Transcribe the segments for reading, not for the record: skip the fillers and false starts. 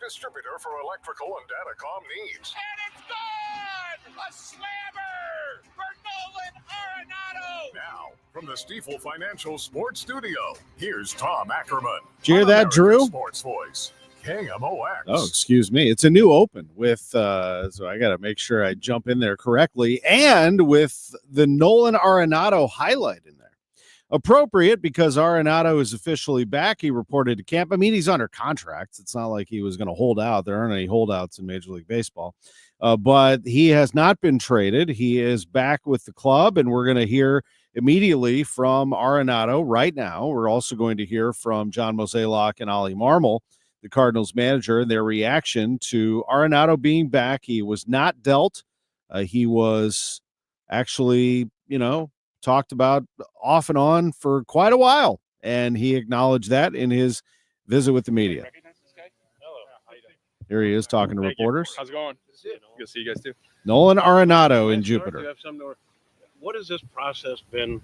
distributor for electrical and datacom needs. And it's gone! A slammer for Nolan Arenado! Now, from the Stifel Financial Sports Studio, here's Tom Ackerman. Did you hear that, America's Drew? Sports Voice, KMOX. Oh, excuse me. It's a new open with, so I got to make sure I jump in there correctly, and with the Nolan Arenado highlight in there. Appropriate because Arenado is officially back. He reported to camp. I mean, he's under contract. It's not like he was going to hold out. There aren't any holdouts in Major League Baseball. But he has not been traded. He is back with the club, and we're going to hear immediately from Arenado right now. We're also going to hear from John Mozeliak and Ollie Marmol, the Cardinals manager, and their reaction to Arenado being back. He was not dealt. He was actually, talked about off and on for quite a while, and he acknowledged that in his visit with the media. Here he is talking to reporters. How's it going? Good to see you guys too. Nolan Arenado in Jupiter. What has this process been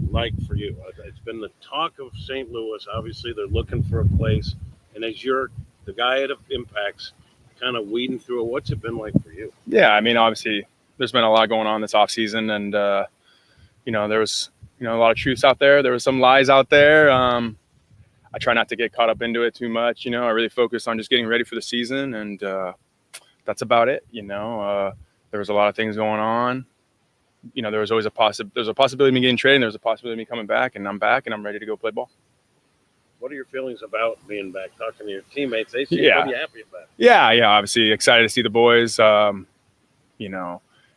like for you? It's been the talk of St. Louis. Obviously, they're looking for a place, and as you're the guy at Impact's kind of weeding through it, what's it been like for you? Yeah, I mean, obviously, there's been a lot going on this offseason, and there was a lot of truths out there. There was some lies out there. I try not to get caught up into it too much. I really focus on just getting ready for the season, and that's about it. There was a lot of things going on. There was always there's a possibility of me getting traded, and there's a possibility of me coming back, and I'm back, and I'm ready to go play ball. What are your feelings about being back? Talking to your teammates, they seem pretty happy about it. Yeah, obviously excited to see the boys. I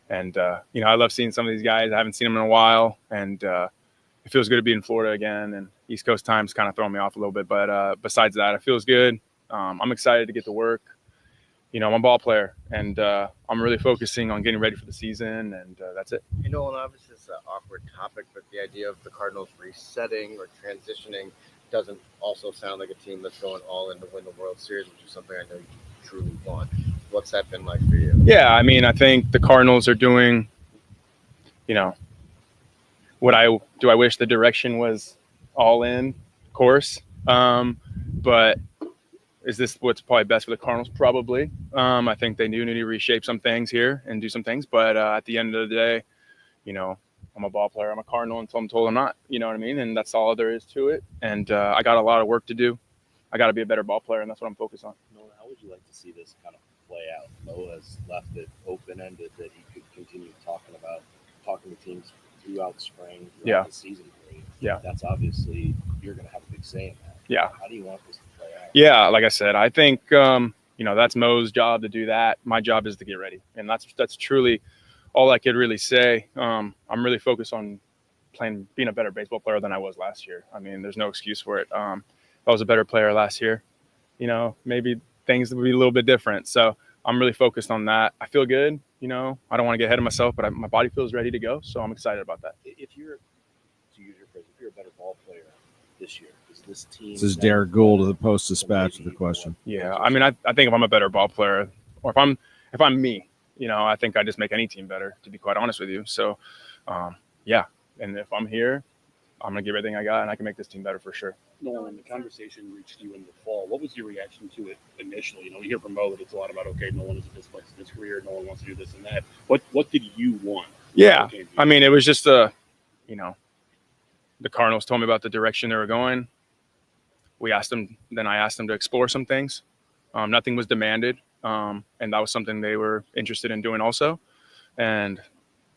love seeing some of these guys. I haven't seen them in a while, and it feels good to be in Florida again. And East Coast time's kind of throwing me off a little bit, but besides that, it feels good. I'm excited to get to work. I'm a ball player, and I'm really focusing on getting ready for the season, and that's it. Obviously it's an awkward topic, but the idea of the Cardinals resetting or transitioning doesn't also sound like a team that's going all in to win the World Series, which is something I know you truly want. What's that been like for you? Yeah, I mean, I think the Cardinals are doing, I wish the direction was all in, of course. But is this what's probably best for the Cardinals? Probably. I think they do need to reshape some things here and do some things. But at the end of the day, I'm a ball player. I'm a Cardinal until I'm told I'm not. You know what I mean? And that's all there is to it. And I got a lot of work to do. I got to be a better ball player, and that's what I'm focused on. Nolan, how would you like to see this kind of play out? Mo has left it open-ended that he could continue talking to teams throughout spring, throughout the season period. Yeah. That's obviously, you're going to have a big say in that. Yeah. How do you want this to play out? Yeah, like I said, I think, that's Mo's job to do that. My job is to get ready. And that's truly all I could really say. I'm really focused on being a better baseball player than I was last year. I mean, there's no excuse for it. If I was a better player last year, maybe things would be a little bit different. So I'm really focused on that. I feel good. I don't want to get ahead of myself, but my body feels ready to go. So I'm excited about that. If you're a better ball player this year, is this team? This is Derek Gould of the Post-Dispatch with the question. Yeah, I mean, I think if I'm a better ball player, or if I'm me, I think I just make any team better, to be quite honest with you. So, yeah. And if I'm here, I'm going to give everything I got, and I can make this team better for sure. Nolan, the conversation reached you in the fall. What was your reaction to it initially? You hear from Mo that it's a lot about, okay, Nolan is at this place in his career. No one wants to do this and that. What did you want? Yeah. I mean, it was just the Cardinals told me about the direction they were going. I asked them to explore some things. Nothing was demanded. And that was something they were interested in doing also. And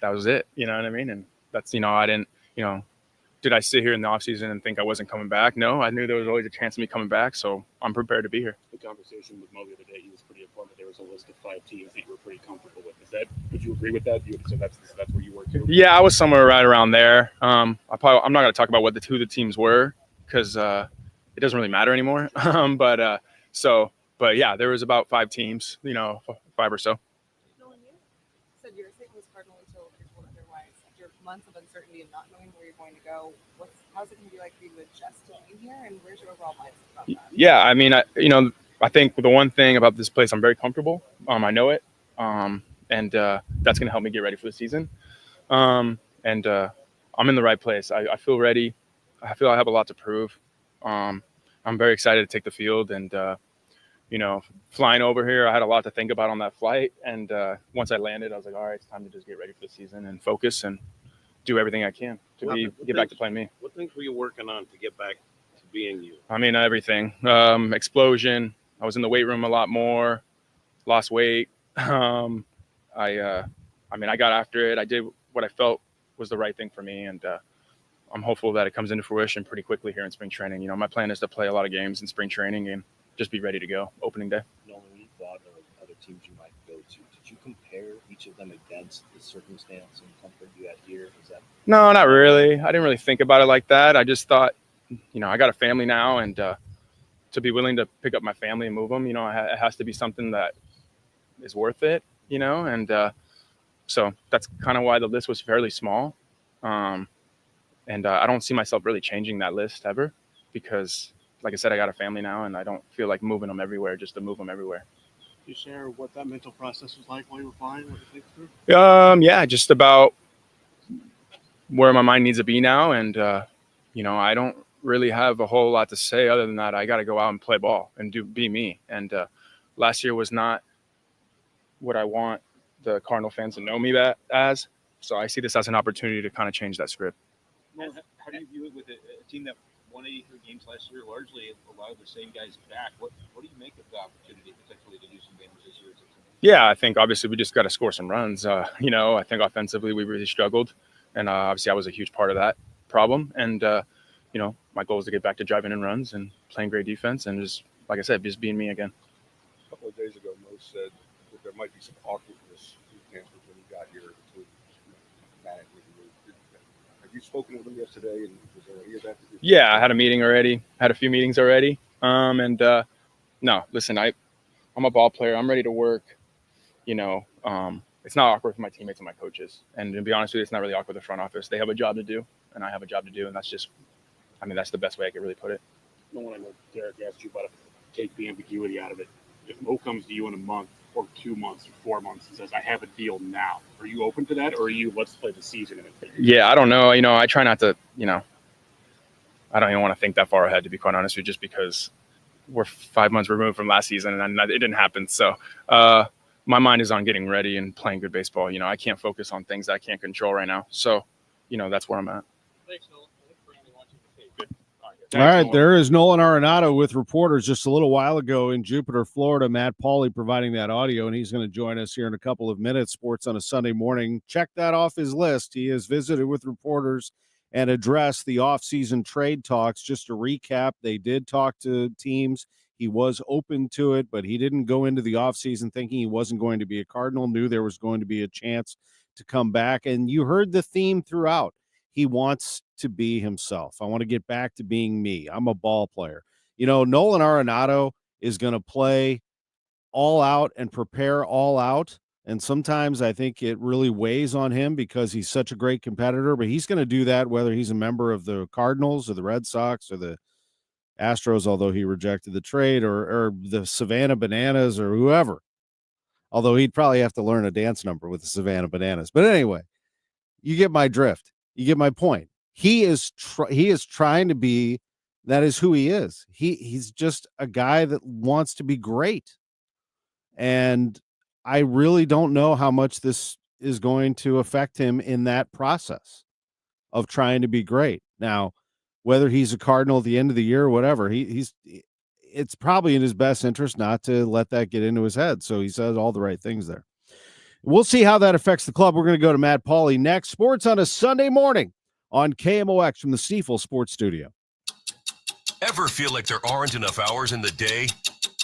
that was it. You know what I mean? And that's, I didn't, did I sit here in the offseason and think I wasn't coming back? No, I knew there was always a chance of me coming back. So I'm prepared to be here. The conversation with Mo the other day, he was pretty important that there was a list of 5 teams that you were pretty comfortable with. Would you agree with that? So that's where you were too? Yeah, I was somewhere right around there. I'm not going to talk about who the teams were because it doesn't really matter anymore. But yeah, there was about 5 teams, 5 or so. Nolan, you said you're a St. Louis Cardinal until you're told otherwise. After months of uncertainty and not knowing where you're going to go, how's it going to be like for you to adjust to being here, and where's your overall mindset about that? Yeah, I mean, I think the one thing about this place, I'm very comfortable. I know it, and that's going to help me get ready for the season. I'm in the right place. I feel ready. I feel I have a lot to prove. I'm very excited to take the field and flying over here, I had a lot to think about on that flight. And once I landed, I was like, all right, it's time to just get ready for the season and focus and do everything I can to get back to playing me. What things were you working on to get back to being you? I mean, everything. Explosion. I was in the weight room a lot more, lost weight. I got after it. I did what I felt was the right thing for me. And I'm hopeful that it comes into fruition pretty quickly here in spring training. My plan is to play a lot of games in spring training and just be ready to go opening day. When you thought of other teams you might go to, did you compare each of them against the circumstance and comfort you had here? No, not really. I didn't really think about it like that. I just thought, I got a family now, and to be willing to pick up my family and move them, it has to be something that is worth it, and so that's kind of why the list was fairly small. And I don't see myself really changing that list ever because, like I said, I got a family now, and I don't feel like moving them everywhere just to move them everywhere. Can you share what that mental process was like while you were flying? What you think through? Yeah, just about where my mind needs to be now. And, I don't really have a whole lot to say other than that. I got to go out and play ball and be me. And last year was not what I want the Cardinal fans to know me as. So I see this as an opportunity to kind of change that script. Well, how do you view it with a team that won 83 games last year, largely a lot of the same guys back? What do you make of the opportunity potentially to do some damage this year? Yeah, I think obviously we just got to score some runs. I think offensively we really struggled, and obviously I was a huge part of that problem. And my goal is to get back to driving in runs and playing great defense, and just like I said, just being me again. A couple of days ago, Mo said that there might be some awkwardness in camp when he got here between Matt and you. Have you spoken with him yesterday? And was there any of that? Yeah, I had a meeting already. Had a few meetings already. No, listen, I'm a ball player. I'm ready to work. It's not awkward for my teammates and my coaches. And to be honest with you, it's not really awkward with the front office. They have a job to do, and I have a job to do, and that's the best way I could really put it. No one I know, Derek asked you about it. Take the ambiguity out of it. If Mo comes to you in a month or 2 months or 4 months and says, I have a deal now, are you open to that, or are you, let's play the season? Yeah, I don't know. I try not to, I don't even want to think that far ahead, to be quite honest with you, just because we're 5 months removed from last season and it didn't happen. So my mind is on getting ready and playing good baseball. I can't focus on things that I can't control right now. So, that's where I'm at. Thanks, Nolan. All right, there is Nolan Arenado with reporters just a little while ago in Jupiter, Florida. Matt Pauley providing that audio, and he's going to join us here in a couple of minutes. Sports on a Sunday morning. Check that off his list. He has visited with reporters and addressed the offseason trade talks. Just to recap, they did talk to teams. He was open to it, but he didn't go into the offseason thinking he wasn't going to be a Cardinal, knew there was going to be a chance to come back. And you heard the theme throughout. He wants to be himself. I want to get back to being me. I'm a ball player. Nolan Arenado is going to play all out and prepare all out. And sometimes I think it really weighs on him because he's such a great competitor, but he's going to do that whether he's a member of the Cardinals or the Red Sox or the Astros, although he rejected the trade, or the Savannah Bananas or whoever. Although he'd probably have to learn a dance number with the Savannah Bananas. But anyway, you get my drift. You get my point. He is trying to be, that is who he is. He's just a guy that wants to be great. And I really don't know how much this is going to affect him in that process of trying to be great. Now, whether he's a Cardinal at the end of the year or whatever, it's probably in his best interest not to let that get into his head. So he says all the right things there. We'll see how that affects the club. We're going to go to Matt Pauley next. Sports on a Sunday morning on KMOX from the Stiefel Sports Studio. Ever feel like there aren't enough hours in the day?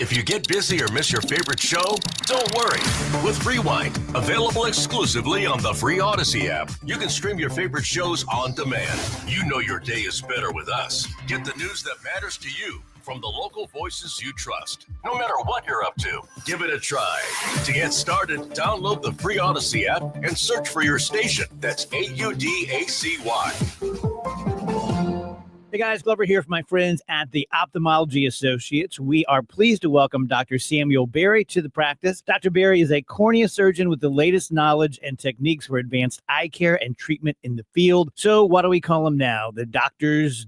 If you get busy or miss your favorite show, don't worry. With Rewind, available exclusively on the free Odyssey app, you can stream your favorite shows on demand. You know your day is better with us. Get the news that matters to you from the local voices you trust. No matter what you're up to, give it a try. To get started, download the free Odyssey app and search for your station. That's AUDACY. Hey guys, Glover here from my friends at the Ophthalmology Associates. We are pleased to welcome Dr. Samuel Berry to the practice. Dr. Berry is a cornea surgeon with the latest knowledge and techniques for advanced eye care and treatment in the field. So what do we call them now? The doctors?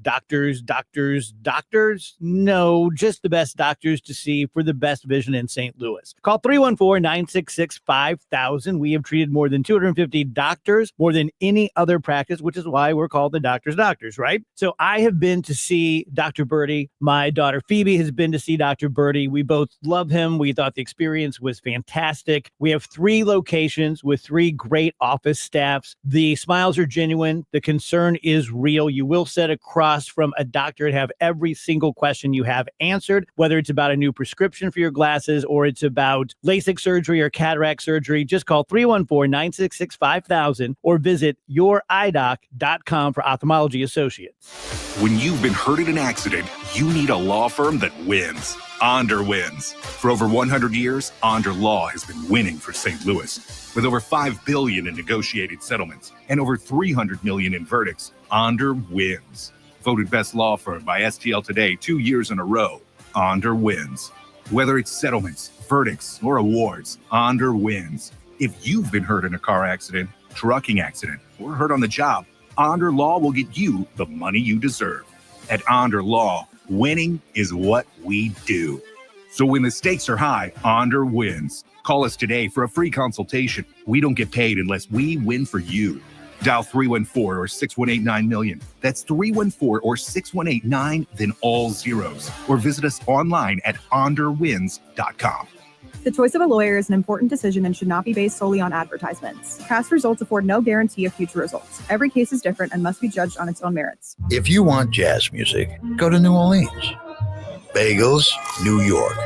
No, just the best doctors to see for the best vision in St. Louis. Call 314-966-5000. We have treated more than 250 doctors, more than any other practice, which is why we're called the doctors, right? So I have been to see Dr. Bertie. My daughter Phoebe has been to see Dr. Bertie. We both love him. We thought the experience was fantastic. We have 3 locations with 3 great office staffs. The smiles are genuine. The concern is real. You will sit across from a doctor and have every single question you have answered, whether it's about a new prescription for your glasses or it's about LASIK surgery or cataract surgery. Just call 314-966-5000 or visit youreyedoctor.com for Ophthalmology Associates. When you've been hurt in an accident, you need a law firm that wins. Onder wins. For over 100 years, Onder Law has been winning for St. Louis. With over $5 billion in negotiated settlements and over $300 million in verdicts, Onder wins. Voted best law firm by STL Today 2 years in a row, Onder wins. Whether it's settlements, verdicts, or awards, Onder wins. If you've been hurt in a car accident, trucking accident, or hurt on the job, Onder Law will get you the money you deserve. At Onder Law, winning is what we do. So when the stakes are high, Onder wins. Call us today for a free consultation. We don't get paid unless we win for you. Dial 314 or 6189-million. That's 314 or 6189, then all zeros. Or visit us online at onderwins.com. The choice of a lawyer is an important decision and should not be based solely on advertisements. Past results afford no guarantee of future results. Every case is different and must be judged on its own merits. If you want jazz music, go to New Orleans. Bagels, New York.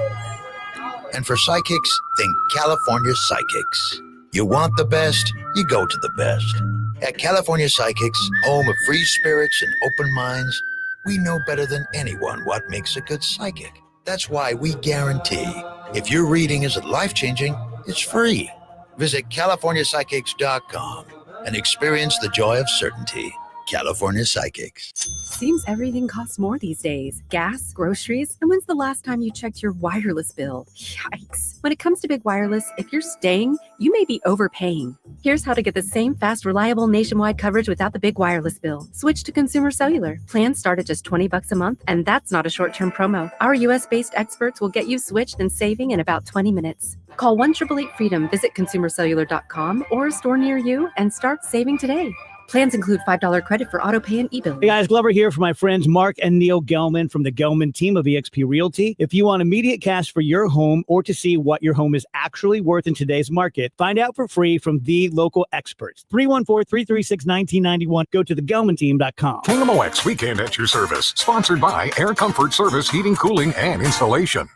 And for psychics, think California Psychics. You want the best, you go to the best. At California Psychics, home of free spirits and open minds, we know better than anyone what makes a good psychic. That's why we guarantee if your reading isn't life-changing, it's free. Visit CaliforniaPsychics.com and experience the joy of certainty. California Psychics. Seems everything costs more these days. Gas, groceries, and when's the last time you checked your wireless bill? Yikes. When it comes to Big Wireless, if you're staying, you may be overpaying. Here's how to get the same fast, reliable nationwide coverage without the big wireless bill. Switch to Consumer Cellular. Plans start at just $20 a month, and that's not a short-term promo. Our U.S.-based experts will get you switched and saving in about 20 minutes. Call 1-888-FREEDOM, visit consumercellular.com or a store near you, and start saving today. Plans include $5 credit for auto pay and e-bill. Hey guys, Glover here for my friends Mark and Neil Gelman from the Gelman team of eXp Realty. If you want immediate cash for your home or to see what your home is actually worth in today's market, find out for free from the local experts. 314-336-1991. Go to thegelmanteam.com. KMOX Weekend at your service. Sponsored by Air Comfort Service Heating, Cooling, and Installation.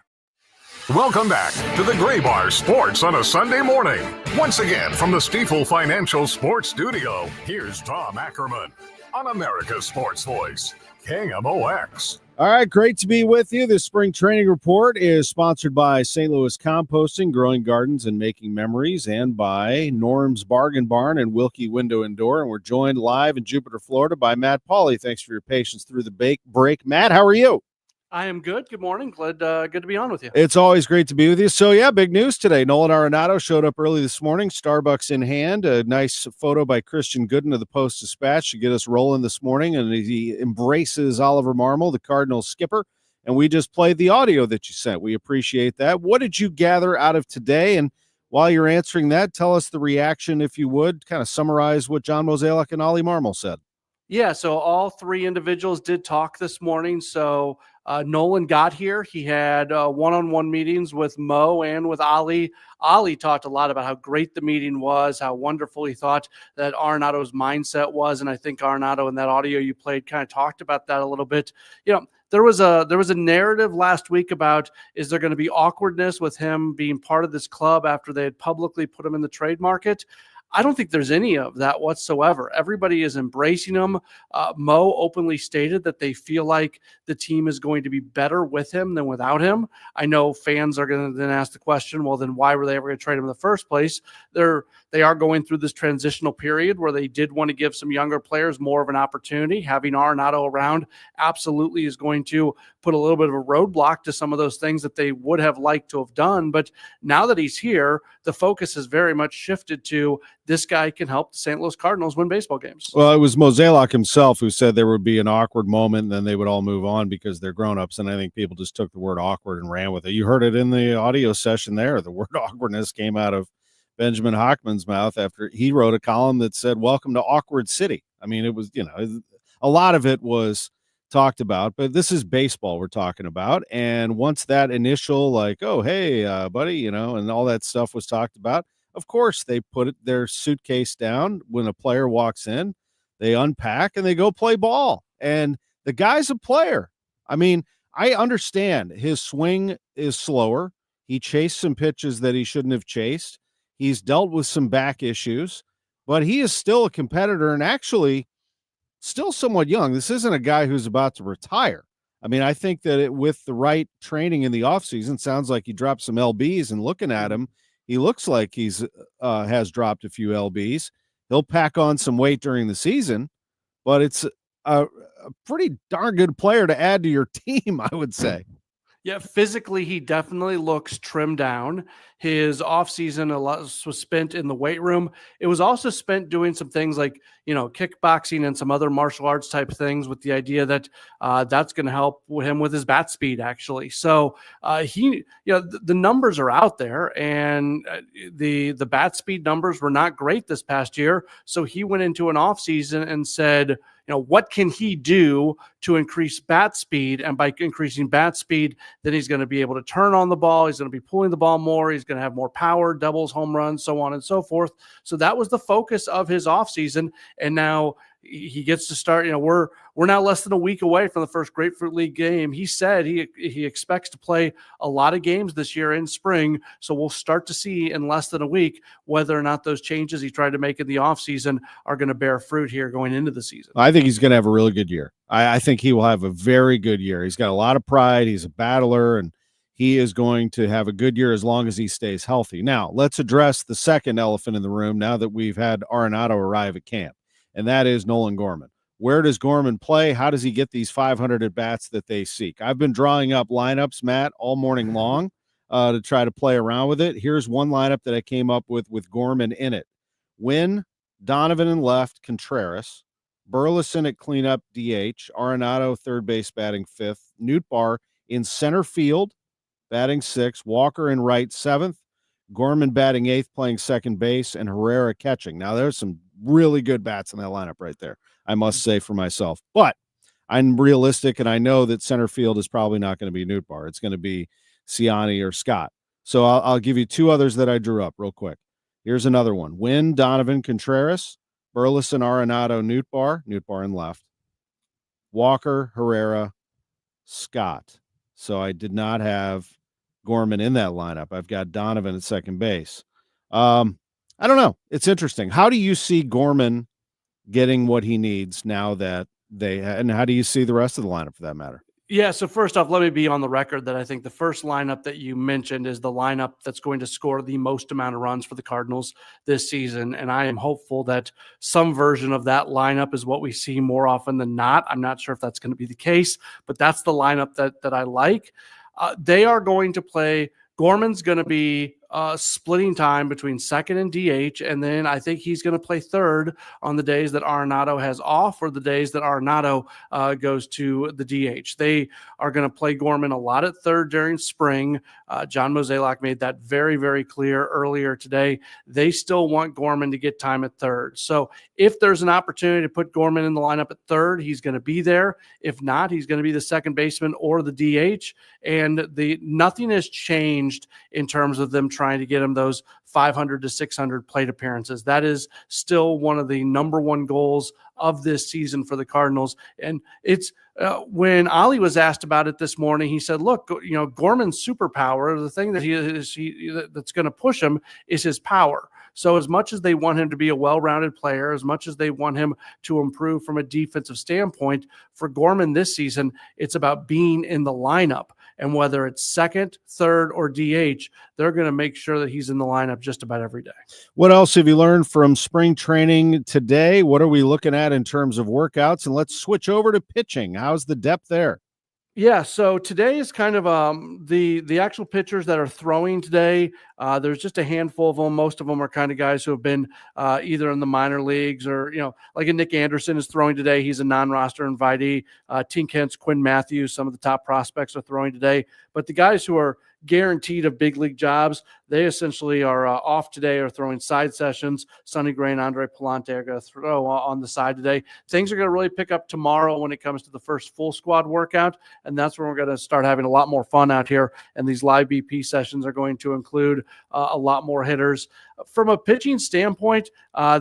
Welcome back to the Gray Bar Sports on a Sunday morning. Once again, from the Stifel Financial Sports Studio, here's Tom Ackerman on America's Sports Voice, KMOX. All right, great to be with you. This spring training report is sponsored by St. Louis Composting, Growing Gardens, and Making Memories, and by Norm's Bargain Barn and Wilkie Window and Door. And we're joined live in Jupiter, Florida by Matt Pauley. Thanks for your patience through the break. Matt, how are you? I am good. Good morning. Good to be on with you. It's always great to be with you. So, yeah, big news today. Nolan Arenado showed up early this morning, Starbucks in hand. A nice photo by Christian Gooden of the Post-Dispatch to get us rolling this morning. And he embraces Oliver Marmol, the Cardinals skipper. And we just played the audio that you sent. We appreciate that. What did you gather out of today? And while you're answering that, tell us the reaction, if you would. Kind of summarize what John Mozeliak and Ollie Marmol said. Yeah, so all 3 individuals did talk this morning. So Nolan got here. He had one-on-one meetings with Mo and with Ollie. Ollie talked a lot about how great the meeting was, how wonderful he thought that Arenado's mindset was. And I think Arenado in that audio you played kind of talked about that a little bit. You know, there was a narrative last week about, is there going to be awkwardness with him being part of this club after they had publicly put him in the trade market? I don't think there's any of that whatsoever. Everybody is embracing him. Mo openly stated that they feel like the team is going to be better with him than without him. I know fans are going to then ask the question, well, then why were they ever going to trade him in the first place? They they are going through this transitional period where they did want to give some younger players more of an opportunity. Having Arenado around absolutely is going to put a little bit of a roadblock to some of those things that they would have liked to have done. But now that he's here, the focus has very much shifted to this guy can help the St. Louis Cardinals win baseball games. Well, it was Mozeliak himself who said there would be an awkward moment and then they would all move on because they're grown-ups, and I think people just took the word awkward and ran with it. You heard it in the audio session there. The word awkwardness came out of Benjamin Hockman's mouth after he wrote a column that said, "Welcome to Awkward City." I mean, it was, a lot of it was talked about, but this is baseball we're talking about. And once that initial, like, oh, hey, buddy, and all that stuff was talked about, of course, they put their suitcase down when a player walks in, they unpack and they go play ball. And the guy's a player. I mean, I understand his swing is slower. He chased some pitches that he shouldn't have chased. He's dealt with some back issues, but he is still a competitor and actually still somewhat young. This isn't a guy who's about to retire. I mean, I think that with the right training in the offseason, sounds like he dropped some LBs, and looking at him, he looks like he's has dropped a few LBs. He'll pack on some weight during the season, but it's a pretty darn good player to add to your team, I would say. Yeah, physically, he definitely looks trimmed down. His offseason was spent in the weight room. It was also spent doing some things like, kickboxing and some other martial arts type things, with the idea that that's going to help him with his bat speed, actually. So the numbers are out there, and the bat speed numbers were not great this past year. So he went into an offseason and said, what can he do to increase bat speed? And by increasing bat speed, then he's going to be able to turn on the ball. He's going to be pulling the ball more. He's going to have more power, doubles, home runs, so on and so forth. So that was the focus of his offseason. And now he gets to start. We're now less than a week away from the first Grapefruit League game. He said he expects to play a lot of games this year in spring. So we'll start to see in less than a week whether or not those changes he tried to make in the offseason are going to bear fruit here going into the season. I think he's going to have a really good year. I think he will have a very good year. He's got a lot of pride. He's a battler, and he is going to have a good year as long as he stays healthy. Now, let's address the second elephant in the room now that we've had Arenado arrive at camp, and that is Nolan Gorman. Where does Gorman play? How does he get these 500 at-bats that they seek? I've been drawing up lineups, Matt, all morning long to try to play around with it. Here's one lineup that I came up with Gorman in it. Wynn, Donovan in left, Contreras, Burleson at cleanup, DH, Arenado third base batting fifth, Nootbaar in center field, batting sixth, Walker in right seventh, Gorman batting eighth, playing second base, and Herrera catching. Now, there's some really good bats in that lineup right there, I must say for myself. But I'm realistic, and I know that center field is probably not going to be Nootbaar. It's going to be Ciani or Scott. So I'll give you two others that I drew up real quick. Here's another one. Wynn, Donovan, Contreras, Burleson, Arenado, Nootbaar in left, Walker, Herrera, Scott. So I did not have Gorman in that lineup. I've got Donovan at second base. I don't know. It's interesting. How do you see Gorman getting what he needs now that and how do you see the rest of the lineup for that matter? Yeah, so first off, let me be on the record that I think the first lineup that you mentioned is the lineup that's going to score the most amount of runs for the Cardinals this season, and I am hopeful that some version of that lineup is what we see more often than not. I'm not sure if that's going to be the case, but that's the lineup that I like. They are going to play. Gorman's going to be splitting time between second and DH, and then I think he's going to play third on the days that Arenado has off or the days that Arenado goes to the DH. They are going to play Gorman a lot at third during spring. John Mozeliak made that very, very clear earlier today. They still want Gorman to get time at third. So if there's an opportunity to put Gorman in the lineup at third, he's going to be there. If not, he's going to be the second baseman or the DH. And nothing has changed in terms of them trying to get him those 500 to 600 plate appearances. That is still one of the number one goals of this season for the Cardinals. And it's when Ali was asked about it this morning, he said, look, Gorman's superpower, the thing that that's going to push him is his power. So as much as they want him to be a well-rounded player, as much as they want him to improve from a defensive standpoint, for Gorman this season, it's about being in the lineup. And whether it's second, third, or DH, they're going to make sure that he's in the lineup just about every day. What else have you learned from spring training today? What are we looking at in terms of workouts? And let's switch over to pitching. How's the depth there? Yeah, so today is kind of the actual pitchers that are throwing today. There's just a handful of them. Most of them are kind of guys who have been either in the minor leagues or, like a Nick Anderson is throwing today. He's a non-roster invitee. Tink Hence, Quinn Matthews, some of the top prospects are throwing today. But the guys who are guaranteed of big league jobs, they essentially are off today or throwing side sessions. Sonny Gray and Andre Palante are going to throw on the side today. Things are going to really pick up tomorrow when it comes to the first full squad workout, and that's when we're going to start having a lot more fun out here, and these live BP sessions are going to include a lot more hitters. From a pitching standpoint,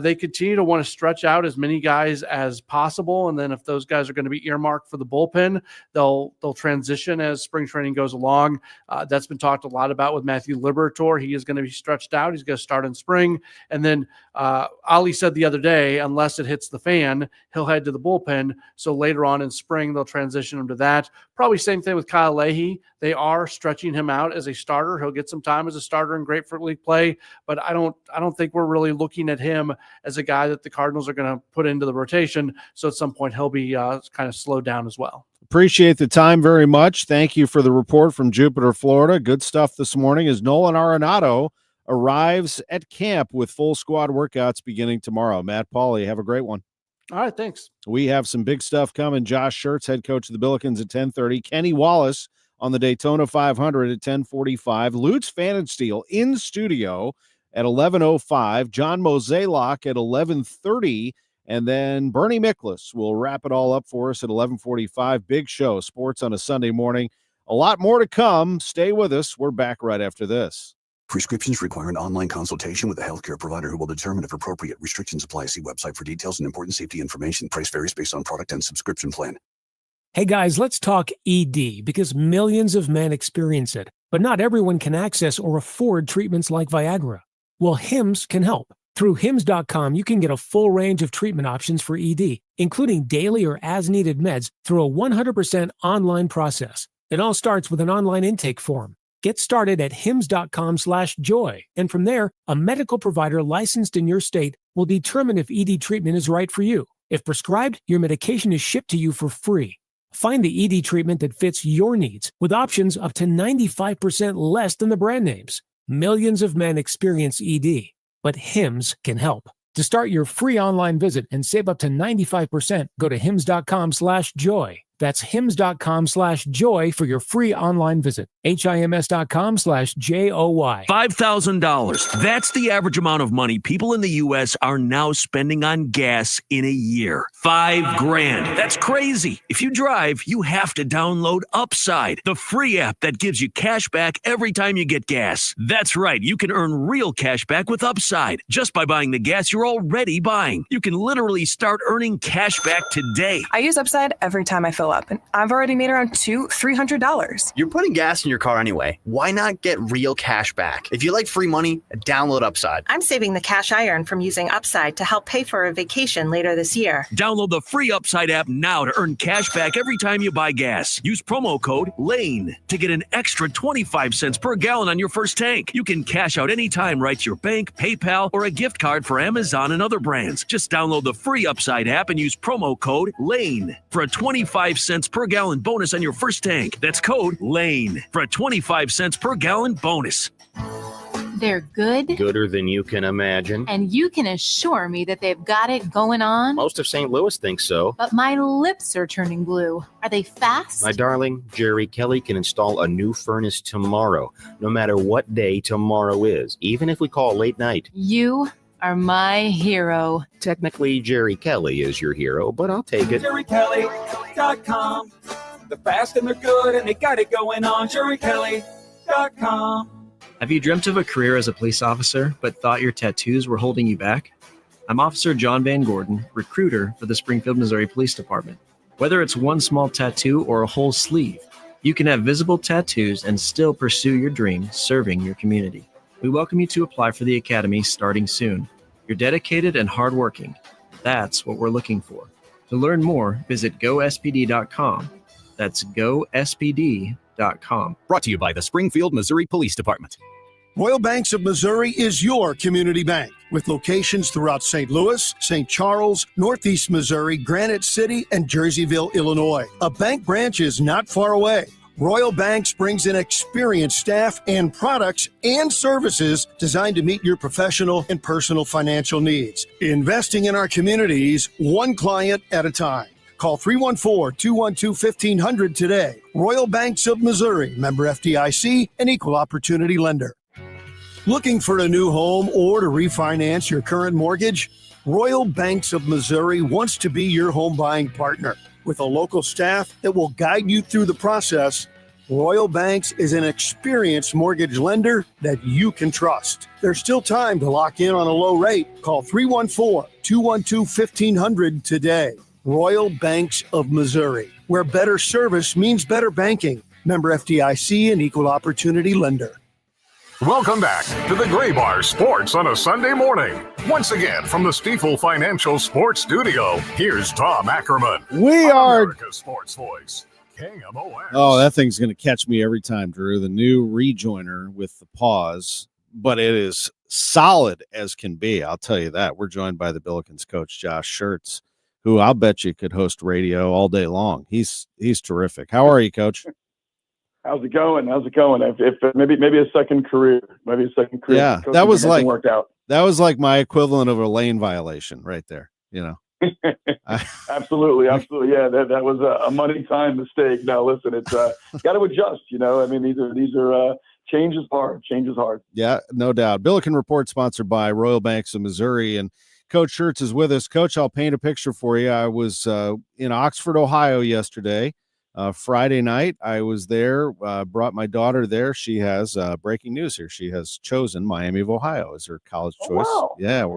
they continue to want to stretch out as many guys as possible, and then if those guys are going to be earmarked for the bullpen, they'll transition as spring training goes along. That's been talked a lot about with Matthew Liberatore. He is going to be stretched out. He's going to start in spring, and then Ali said the other day, unless it hits the fan, he'll head to the bullpen. So later on in spring, they'll transition him to that. Probably same thing with Kyle Leahy. They are stretching him out as a starter. He'll get some time as a starter in Grapefruit League play, but I don't think we're really looking at him as a guy that the Cardinals are going to put into the rotation. So at some point he'll be kind of slowed down as well. Appreciate the time very much. Thank you for the report from Jupiter, Florida. Good stuff this morning as Nolan Arenado arrives at camp with full squad workouts beginning tomorrow. Matt Pauley, have a great one. All right, thanks. We have some big stuff coming. Josh Schertz, head coach of the Billikens, at 10:30. Kenny Wallace on the Daytona 500 at 10:45. Lutz Pfannenstiel in studio at 11:05. John Mozeliak at 11:30. And then Bernie Miklasz will wrap it all up for us at 11:45. Big show, sports on a Sunday morning. A lot more to come. Stay with us. We're back right after this. Prescriptions require an online consultation with a healthcare provider who will determine if appropriate. Restrictions apply. See website for details and important safety information. Price varies based on product and subscription plan. Hey guys, let's talk ED because millions of men experience it, but not everyone can access or afford treatments like Viagra. Well, Hims can help. Through Hims.com, you can get a full range of treatment options for ED, including daily or as-needed meds through a 100% online process. It all starts with an online intake form. Get started at hims.com/joy, and from there, a medical provider licensed in your state will determine if ED treatment is right for you. If prescribed, your medication is shipped to you for free. Find the ED treatment that fits your needs with options up to 95% less than the brand names. Millions of men experience ED, but Hims can help. To start your free online visit and save up to 95%, go to hims.com/joy. That's hims.com/joy for your free online visit. HIMS.com/JOY. $5,000. That's the average amount of money people in the U.S. are now spending on gas in a year. $5,000. That's crazy. If you drive, you have to download Upside, the free app that gives you cash back every time you get gas. That's right. You can earn real cash back with Upside just by buying the gas you're already buying. You can literally start earning cash back today. I use Upside every time I fill up, and I've already made around $200-$300. You're putting gas in your car anyway. Why not get real cash back? If you like free money, download Upside. I'm saving the cash I earn from using Upside to help pay for a vacation later this year. Download the free Upside app now to earn cash back every time you buy gas. Use promo code LANE to get an extra 25 cents per gallon on your first tank. You can cash out anytime right to your bank, PayPal, or a gift card for Amazon and other brands. Just download the free Upside app and use promo code LANE for a 25 cents per gallon bonus on your first tank. That's code LANE for a 25 cents per gallon bonus. They're good. Gooder than you can imagine. And you can assure me that they've got it going on. Most of St. Louis thinks so. But my lips are turning blue. Are they fast? My darling, Jerry Kelly can install a new furnace tomorrow, no matter what day tomorrow is, even if we call late night. You are my hero. Technically, Jerry Kelly is your hero, but I'll take it. JerryKelly.com. They're fast and they're good and they got it going on. JerryKelly.com. Have you dreamt of a career as a police officer, but thought your tattoos were holding you back? I'm Officer John Van Gordon, recruiter for the Springfield, Missouri Police Department. Whether it's one small tattoo or a whole sleeve, you can have visible tattoos and still pursue your dream serving your community. We welcome you to apply for the Academy starting soon. You're dedicated and hardworking. That's what we're looking for. To learn more, visit gospd.com. That's gospd.com. royalbanksofmissouri.com. Brought to you by the Springfield, Missouri Police Department. Royal Banks of Missouri is your community bank with locations throughout St. Louis, St. Charles, Northeast Missouri, Granite City, and Jerseyville, Illinois. A bank branch is not far away. Royal Banks brings in experienced staff and products and services designed to meet your professional and personal financial needs. Investing in our communities, one client at a time. Call 314-212-1500 today. Royal Banks of Missouri, member FDIC, and equal opportunity lender. Looking for a new home or to refinance your current mortgage? Royal Banks of Missouri wants to be your home buying partner. With a local staff that will guide you through the process, Royal Banks is an experienced mortgage lender that you can trust. There's still time to lock in on a low rate. Call 314-212-1500 today. Royal Banks of Missouri, where better service means better banking. Member FDIC and equal opportunity lender. Welcome back to the Gray Bar Sports on a Sunday morning. Once again, from the Stifel Financial Sports Studio, here's Tom Ackerman. We are America's Sports Voice, KMOX. Oh, that thing's going to catch me every time, Drew. The new rejoiner with the pause, but it is solid as can be. I'll tell you that. We're joined by the Billikens coach, Josh Schertz, who I'll bet you could host radio all day long. He's terrific. How are you, Coach? How's it going? If maybe a second career, Yeah, that was like worked out. That was like my equivalent of a lane violation right there. You know. Absolutely. Yeah, that was a money time mistake. Now listen, it's got to adjust. You know, I mean, these are change is hard. Yeah, no doubt. Billiken Report sponsored by Royal Banks of Missouri, and Coach Schertz is with us. Coach, I'll paint a picture for you. I was in Oxford, Ohio yesterday. Friday night, I was there, brought my daughter there. She has breaking news here. She has chosen Miami of Ohio as her college choice. Wow. Yeah,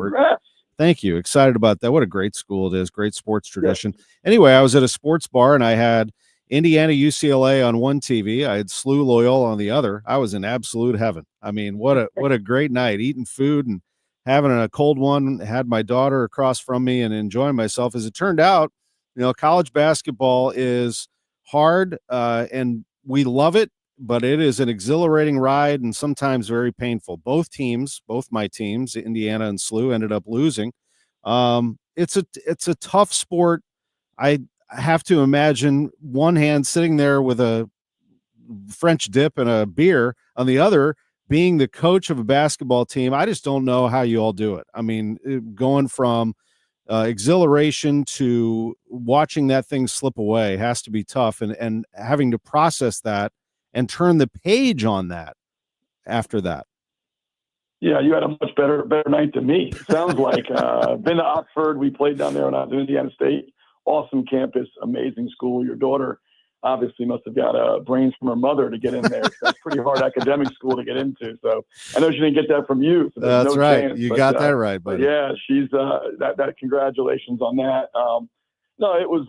thank you. Excited about that. What a great school it is. Great sports tradition. Yeah. Anyway, I was at a sports bar and I had Indiana UCLA on one TV. I had SLU Loyola on the other. I was in absolute heaven. I mean, what a great night, eating food and having a cold one. Had my daughter across from me and enjoying myself. As it turned out, you know, college basketball is hard, and we love it, but it is an exhilarating ride and sometimes very painful. Both my teams, Indiana and SLU, ended up losing. It's a tough sport. I have to imagine one hand sitting there with a French dip and a beer, on the other being the coach of a basketball team. I just don't know how you all do it. I mean, going from exhilaration to watching that thing slip away has to be tough, and having to process that and turn the page on that after that. Yeah, you had a much better night than me. It sounds like been to Oxford. We played down there when I was in Indiana State. Awesome campus, amazing school. Your daughter obviously must have got brains from her mother to get in there. That's pretty hard academic school to get into. So I know she didn't get that from you. So that's no right. chance, you got that right, buddy. Yeah, she's that. Congratulations on that. No, it was.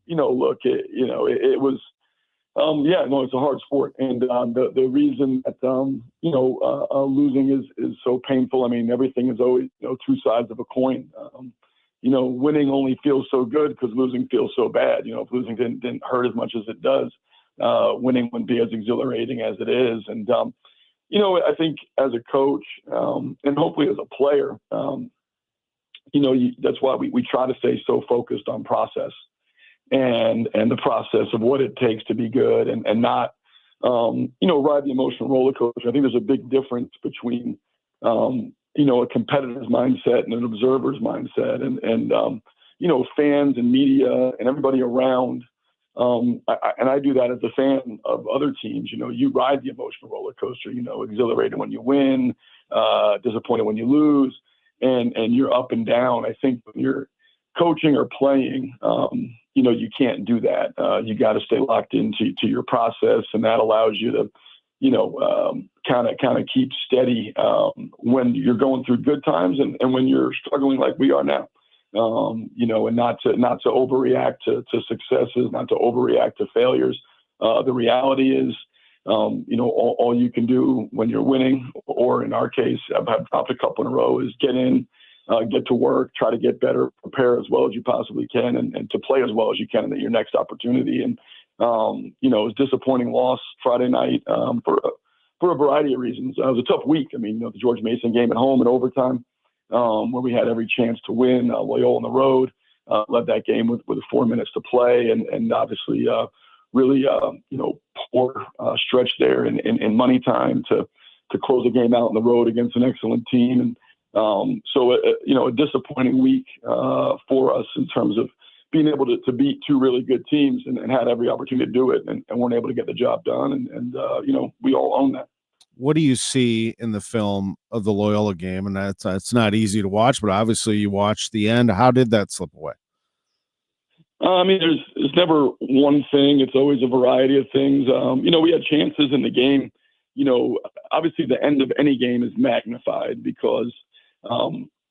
Look, it was. It's a hard sport, and the reason that losing is so painful. I mean, everything is always two sides of a coin. Winning only feels so good because losing feels so bad. If losing didn't hurt as much as it does, winning wouldn't be as exhilarating as it is. And, I think as a coach and hopefully as a player, that's why we try to stay so focused on process and the process of what it takes to be good and not, ride the emotional roller coaster. I think there's a big difference between, a competitor's mindset and an observer's mindset, and fans and media and everybody around. I do that as a fan of other teams. You ride the emotional roller coaster. Exhilarated when you win, disappointed when you lose, and you're up and down. I think when you're coaching or playing, you can't do that. You got to stay locked into your process, and that allows you to kind of keep steady when you're going through good times and when you're struggling like we are now. And not to overreact to successes, not to overreact to failures. The reality is, all you can do when you're winning, or in our case, I've dropped a couple in a row, is get in, get to work, try to get better, prepare as well as you possibly can, and to play as well as you can in your next opportunity. And It was a disappointing loss Friday night for a variety of reasons. It was a tough week. I mean, the George Mason game at home in overtime, where we had every chance to win. Loyola on the road led that game with 4 minutes to play, and obviously really poor stretch there in money time to close the game out on the road against an excellent team. And so a disappointing week for us in terms of being able to beat two really good teams and had every opportunity to do it and weren't able to get the job done. And we all own that. What do you see in the film of the Loyola game? And it's not easy to watch, but obviously you watched the end. How did that slip away? I mean, there's never one thing. It's always a variety of things. We had chances in the game. Obviously the end of any game is magnified because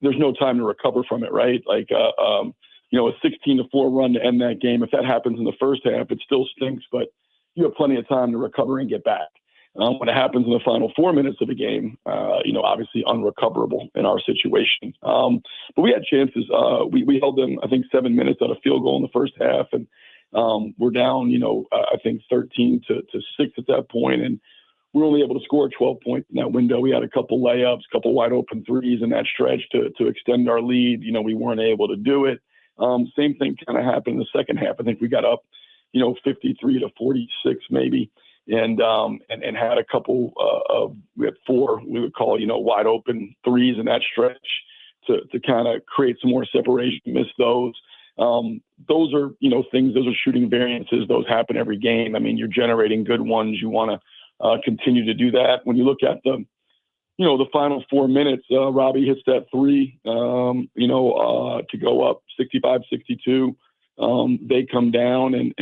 there's no time to recover from it, right? Like, a 16-4 run to end that game. If that happens in the first half, it still stinks, but you have plenty of time to recover and get back. When it happens in the final 4 minutes of the game, obviously unrecoverable in our situation. But we had chances. We held them, I think, 7 minutes at a field goal in the first half, and we're down, I think 13 to 6 at that point, and we were only able to score 12 points in that window. We had a couple layups, a couple wide open threes in that stretch to extend our lead. We weren't able to do it. Same thing kind of happened in the second half. I think we got up, 53 to 46 maybe, and had a couple we had 4 we would call wide open threes in that stretch to kind of create some more separation. Missed those. Those are things. Those are shooting variances. Those happen every game. I mean, you're generating good ones. You want to continue to do that. When you look at the final 4 minutes, Robbie hits that three, to go up 65-62. They come down and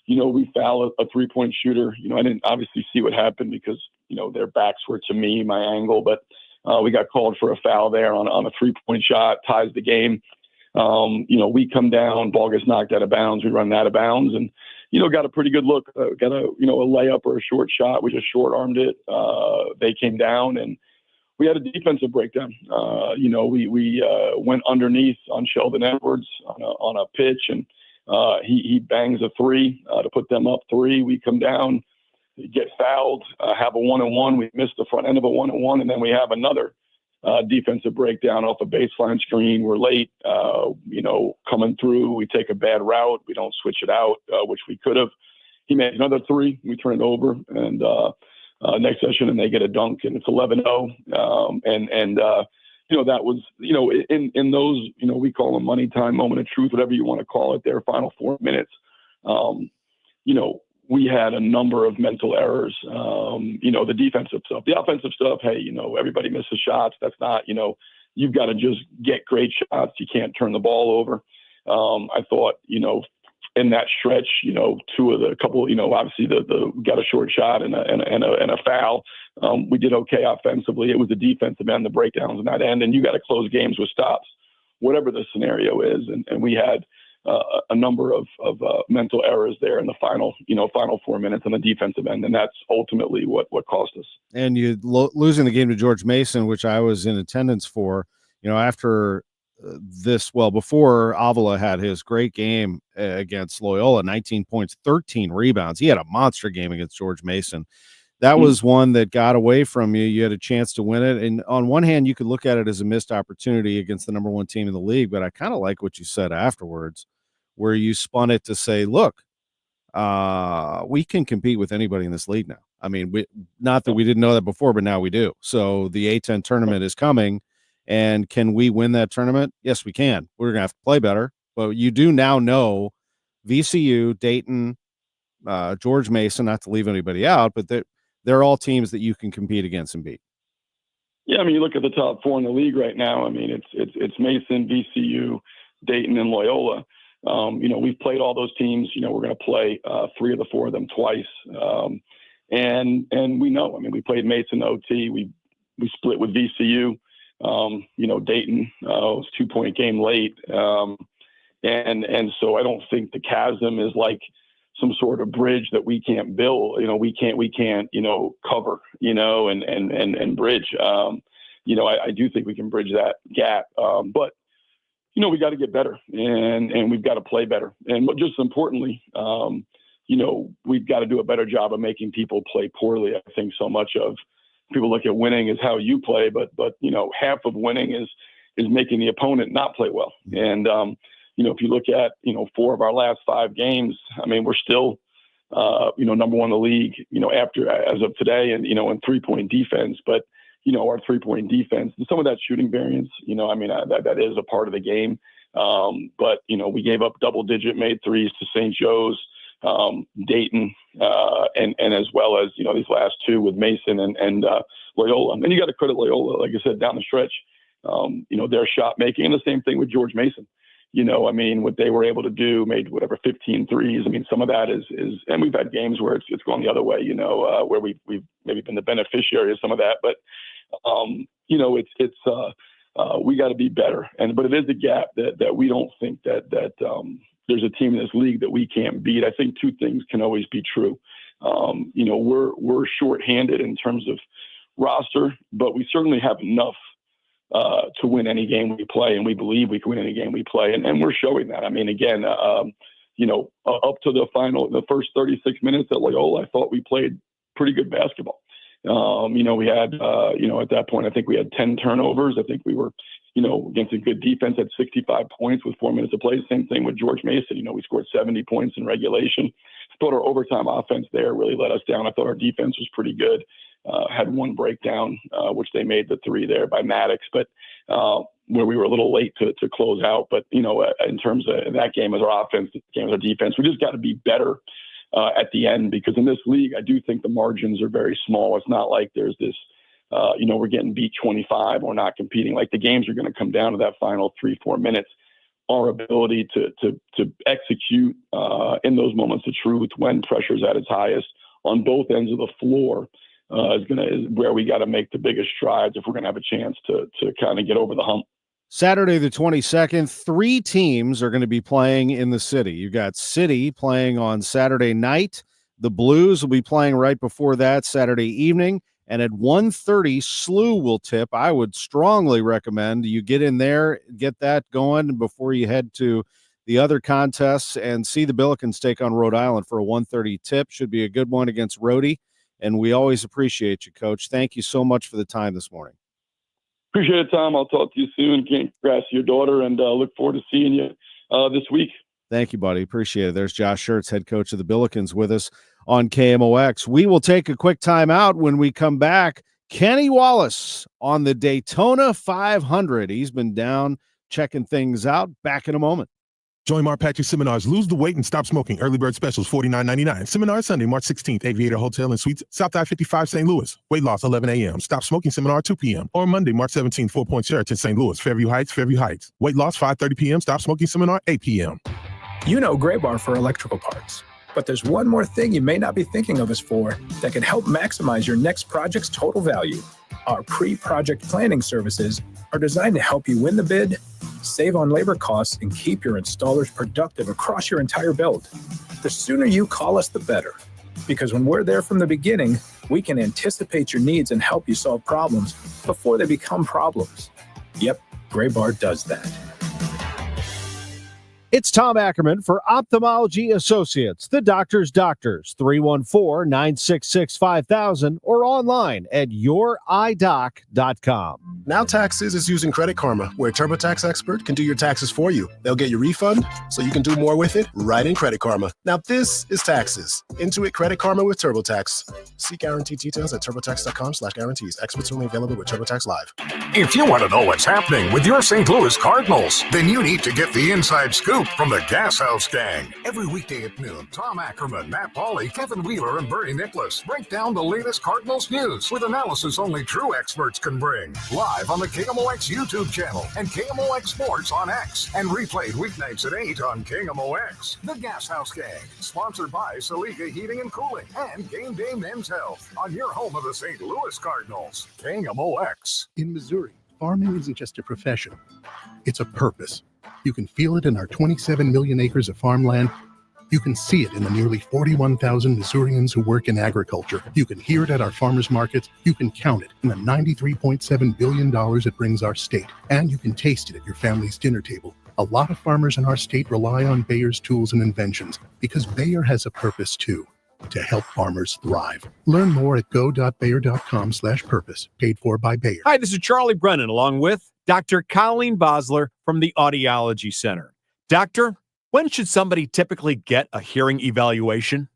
we foul a 3-point shooter. I didn't obviously see what happened because, their backs were to me, my angle, but we got called for a foul there on a 3-point shot, ties the game. We come down, ball gets knocked out of bounds. We run out of bounds and, got a pretty good look, got a layup or a short shot. We just short armed it. They came down and we had a defensive breakdown. We went underneath on Sheldon Edwards on a pitch and he bangs a 3 to put them up 3. We come down, get fouled, have a 1-on-1. We missed the front end of a 1-on-1, and then we have another defensive breakdown off a baseline screen. We're late, coming through. We take a bad route. We don't switch it out, which we could have. He made another 3. We turn it over, and next session, and they get a dunk, and it's 11-0. That was, in those, we call them money time, moment of truth, whatever you want to call it, their final 4 minutes. We had a number of mental errors, the defensive stuff, the offensive stuff. Hey, everybody misses shots. That's not, you've got to just get great shots. You can't turn the ball over. I thought, in that stretch, two of the couple, obviously the got a short shot and a foul. We did okay offensively. It was the defensive end, the breakdowns in that end, and you got to close games with stops, whatever the scenario is. And we had a number of mental errors there in the final 4 minutes on the defensive end, and that's ultimately what cost us. And you losing the game to George Mason, which I was in attendance for, after before Avila had his great game against Loyola, 19 points, 13 rebounds. He had a monster game against George Mason. That was one that got away from you. You had a chance to win it. And on one hand, you could look at it as a missed opportunity against the number 1 team in the league, but I kind of like what you said afterwards, where you spun it to say, look, we can compete with anybody in this league now. I mean, not that we didn't know that before, but now we do. So the A10 tournament is coming. And can we win that tournament? Yes, we can. We're going to have to play better. But you do now know VCU, Dayton, George Mason, not to leave anybody out, but they're all teams that you can compete against and beat. Yeah, I mean, you look at the top 4 in the league right now. I mean, it's Mason, VCU, Dayton, and Loyola. We've played all those teams. We're going to play 3 of the 4 of them twice. And we know. I mean, we played Mason OT. We split with VCU. Dayton was a 2-point game late. And so I don't think the chasm is like some sort of bridge that we can't build. We can't cover, and bridge. I do think we can bridge that gap. But we got to get better and we've got to play better. And just importantly, we've got to do a better job of making people play poorly. I think so much of people look at winning as how you play, but half of winning is making the opponent not play well. And, if you look at, 4 of our last 5 games, I mean, we're still, number one in the league, as of today and, in 3-point defense, but, our 3-point defense and some of that shooting variance, that is a part of the game. But, we gave up double-digit made threes to St. Joe's, Dayton, and as well as, these last 2 with Mason and Loyola. And you got to credit Loyola, like I said, down the stretch, their shot making, and the same thing with George Mason. What they were able to do, made 15 threes. Some of that is, and we've had games where it's gone the other way, where we've maybe been the beneficiary of some of that. But, we got to be better. But it is a gap that we don't think that there's a team in this league that we can't beat. I think 2 things can always be true. We're shorthanded in terms of roster, but we certainly have enough to win any game we play, and we believe we can win any game we play, and we're showing that. Up to the first 36 minutes at Loyola, I thought we played pretty good basketball. We had, at that point, I think we had 10 turnovers. I think we were, against a good defense at 65 points with 4 minutes to play. Same thing with George Mason. We scored 70 points in regulation. I thought our overtime offense there really let us down. I thought our defense was pretty good. Had 1 breakdown, which they made the 3 there by Maddox, but where we were a little late to close out. But, in terms of that game as our offense, this game as our defense, we just got to be better at the end, because in this league, I do think the margins are very small. It's not like there's this, we're getting beat 25, we're not competing. Like, the games are going to come down to that final 3-4 minutes. Our ability to execute in those moments of truth when pressure's at its highest on both ends of the floor is where we got to make the biggest strides if we're going to have a chance to kind of get over the hump. Saturday the 22nd, 3 teams are going to be playing in the city. You got City playing on Saturday night. The Blues will be playing right before that Saturday evening. And at 1:30, SLU will tip. I would strongly recommend you get in there, get that going before you head to the other contests and see the Billikens take on Rhode Island for a 1:30 tip. Should be a good one against Rhodey. And we always appreciate you, Coach. Thank you so much for the time this morning. Appreciate it, Tom. I'll talk to you soon. Congrats to your daughter, and look forward to seeing you this week. Thank you, buddy. Appreciate it. There's Josh Schertz, head coach of the Billikens, with us on KMOX. We will take a quick time out. When we come back, Kenny Wallace on the Daytona 500. He's been down checking things out. Back in a moment. Join Mark Patrick Seminars. Lose the weight and stop smoking. Early bird specials, $49.99. Seminar Sunday, March 16th, Aviator Hotel and Suites, South I-55, St. Louis. Weight loss, 11 a.m. Stop smoking seminar, 2 p.m. Or Monday, March 17th, 4 Point Church in St. Louis, Fairview Heights. Weight loss, 5:30 p.m. Stop smoking seminar, 8 p.m. You know Gray Bar for electrical parts. But there's one more thing you may not be thinking of us for that can help maximize your next project's total value. Our pre-project planning services are designed to help you win the bid, save on labor costs, and keep your installers productive across your entire build. The sooner you call us, the better. Because when we're there from the beginning, we can anticipate your needs and help you solve problems before they become problems. Yep, Gray Bar does that. It's Tom Ackerman for Ophthalmology Associates, the doctor's doctors, 314-966-5000 or online at youridoc.com. Now Taxes is using Credit Karma, where a TurboTax expert can do your taxes for you. They'll get your refund so you can do more with it right in Credit Karma. Now this is taxes. Intuit Credit Karma with TurboTax. See guarantee details at turbotax.com/guarantees. Experts only available with TurboTax Live. If you want to know what's happening with your St. Louis Cardinals, then you need to get the inside scoop from the Gas House Gang. Every weekday at noon, Tom Ackerman, Matt Pauley, Kevin Wheeler, and Bernie Miklasz break down the latest Cardinals news with analysis only true experts can bring. Live on the KMOX YouTube channel and KMOX Sports on X, and replayed weeknights at 8 on KMOX. The Gas House Gang, sponsored by Saliga Heating and Cooling and Game Day Men's Health on your home of the St. Louis Cardinals. KMOX. In Missouri, farming isn't just a profession, it's a purpose. You can feel it in our 27 million acres of farmland. You can see it in the nearly 41,000 Missourians who work in agriculture. You can hear it at our farmers markets. You can count it in the $93.7 billion it brings our state. And you can taste it at your family's dinner table. A lot of farmers in our state rely on Bayer's tools and inventions because Bayer has a purpose too, to help farmers thrive. Learn more at go.bayer.com/purpose, paid for by Bayer. Hi, this is Charlie Brennan along with Dr. Colleen Bosler from the Audiology Center. Doctor, when should somebody typically get a hearing evaluation?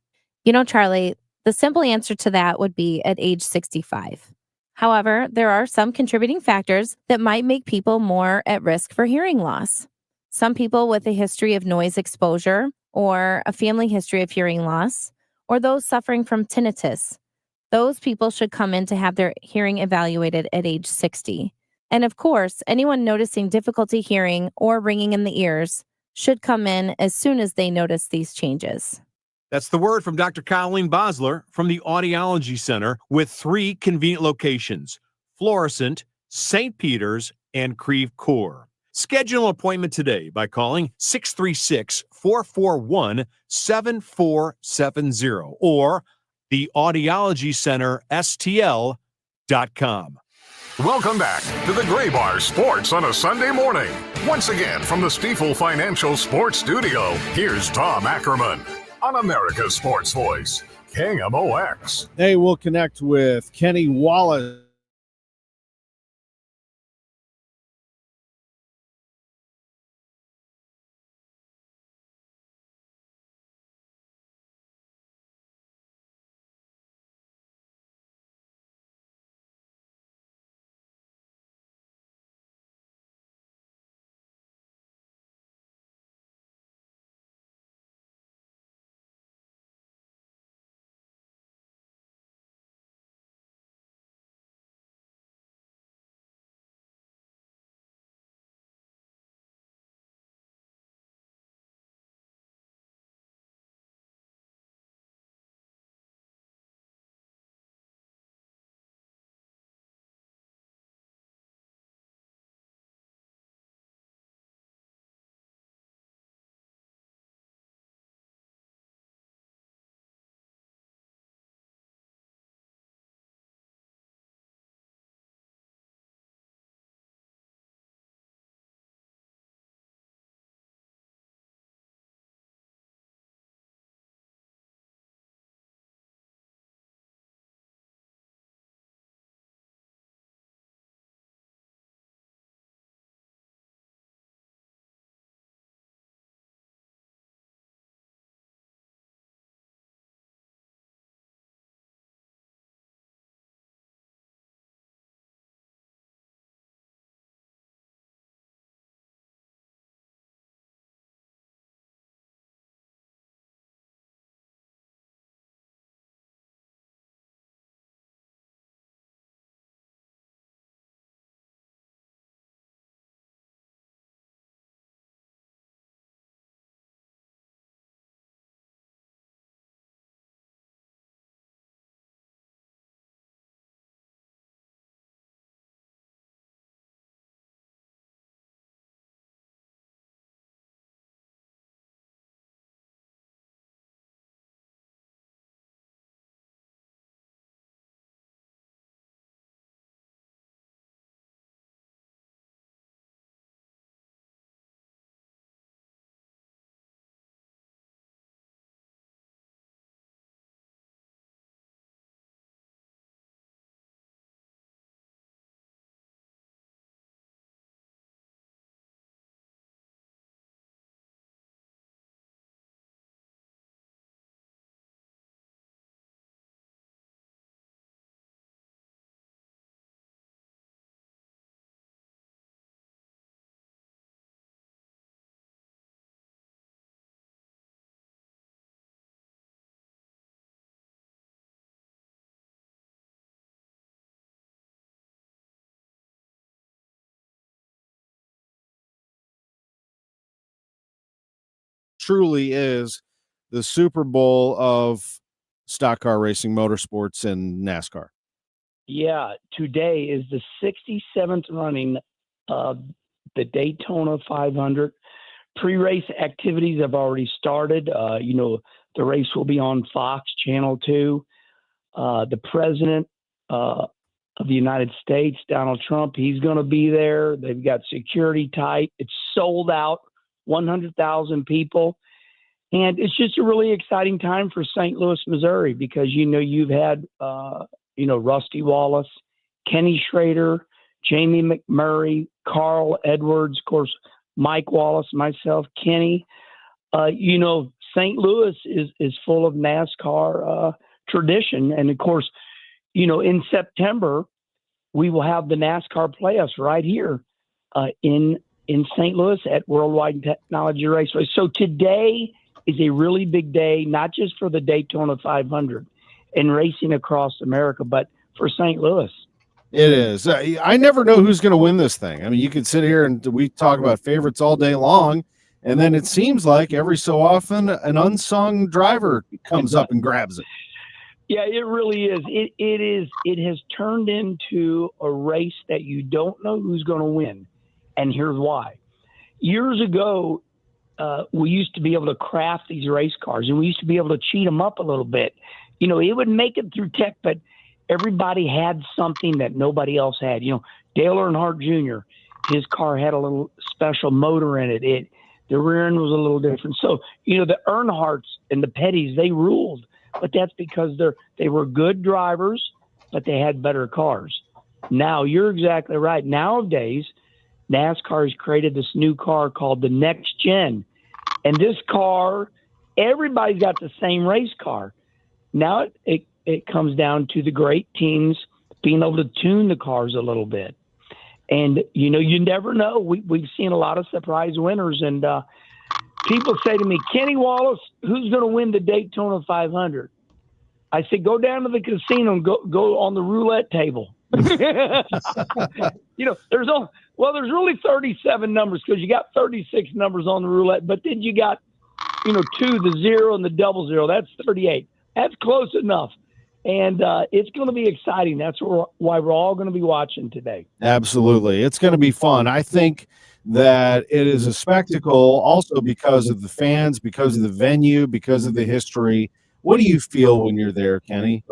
You know, Charlie, the simple answer to that would be at age 65. However, there are some contributing factors that might make people more at risk for hearing loss. Some people with a history of noise exposure or a family history of hearing loss, or those suffering from tinnitus, those people should come in to have their hearing evaluated at age 60. And of course, anyone noticing difficulty hearing or ringing in the ears should come in as soon as they notice these changes. That's the word from Dr. Colleen Bosler from the Audiology Center with 3 convenient locations: Florissant, St. Peter's, and Creve Coeur. Schedule an appointment today by calling 636-441-7470 or the Audiology Center STL.com. Welcome back to the Gray Bar Sports on a Sunday morning. Once again, from the Stifel Financial Sports Studio, here's Tom Ackerman on America's Sports Voice, KMOX. Hey, we'll connect with Kenny Wallace. Truly is the Super Bowl of stock car racing, motorsports, and NASCAR. Yeah, today is the 67th running of the Daytona 500. Pre-race activities have already started. The race will be on Fox Channel 2. The president of the United States, Donald Trump, he's going to be there. They've got security tight. It's sold out, 100,000 people. And it's just a really exciting time for St. Louis, Missouri, because, you've had, Rusty Wallace, Kenny Schrader, Jamie McMurray, Carl Edwards, of course, Mike Wallace, myself, Kenny. St. Louis is full of NASCAR tradition. And of course, in September, we will have the NASCAR playoffs right here in St. Louis at Worldwide Technology Raceway. So today is a really big day, not just for the Daytona 500 and racing across America, but for St. Louis. It is. I never know who's going to win this thing. I mean, you could sit here and we talk about favorites all day long, and then it seems like every so often an unsung driver comes up and grabs it. Yeah, it really is. It has turned into a race that you don't know who's going to win. And here's why. Years ago, we used to be able to craft these race cars, and we used to be able to cheat them up a little bit. It would make it through tech, but everybody had something that nobody else had. Dale Earnhardt Jr., his car had a little special motor in it. The rear end was a little different. So, the Earnhardts and the Pettys, they ruled. But that's because they were good drivers, but they had better cars. Now, you're exactly right. Nowadays, NASCAR has created this new car called the Next Gen. And this car, everybody's got the same race car. Now it comes down to the great teams being able to tune the cars a little bit. And, you never know. We've seen a lot of surprise winners. And people say to me, Kenny Wallace, who's going to win the Daytona 500? I said, go down to the casino and go on the roulette table. There's really 37 numbers because you got 36 numbers on the roulette, but then you got, 2, the 0 and the 00. That's 38. That's close enough. And it's going to be exciting. That's why we're all going to be watching today. Absolutely. It's going to be fun. I think that it is a spectacle also because of the fans, because of the venue, because of the history. What do you feel when you're there, Kenny?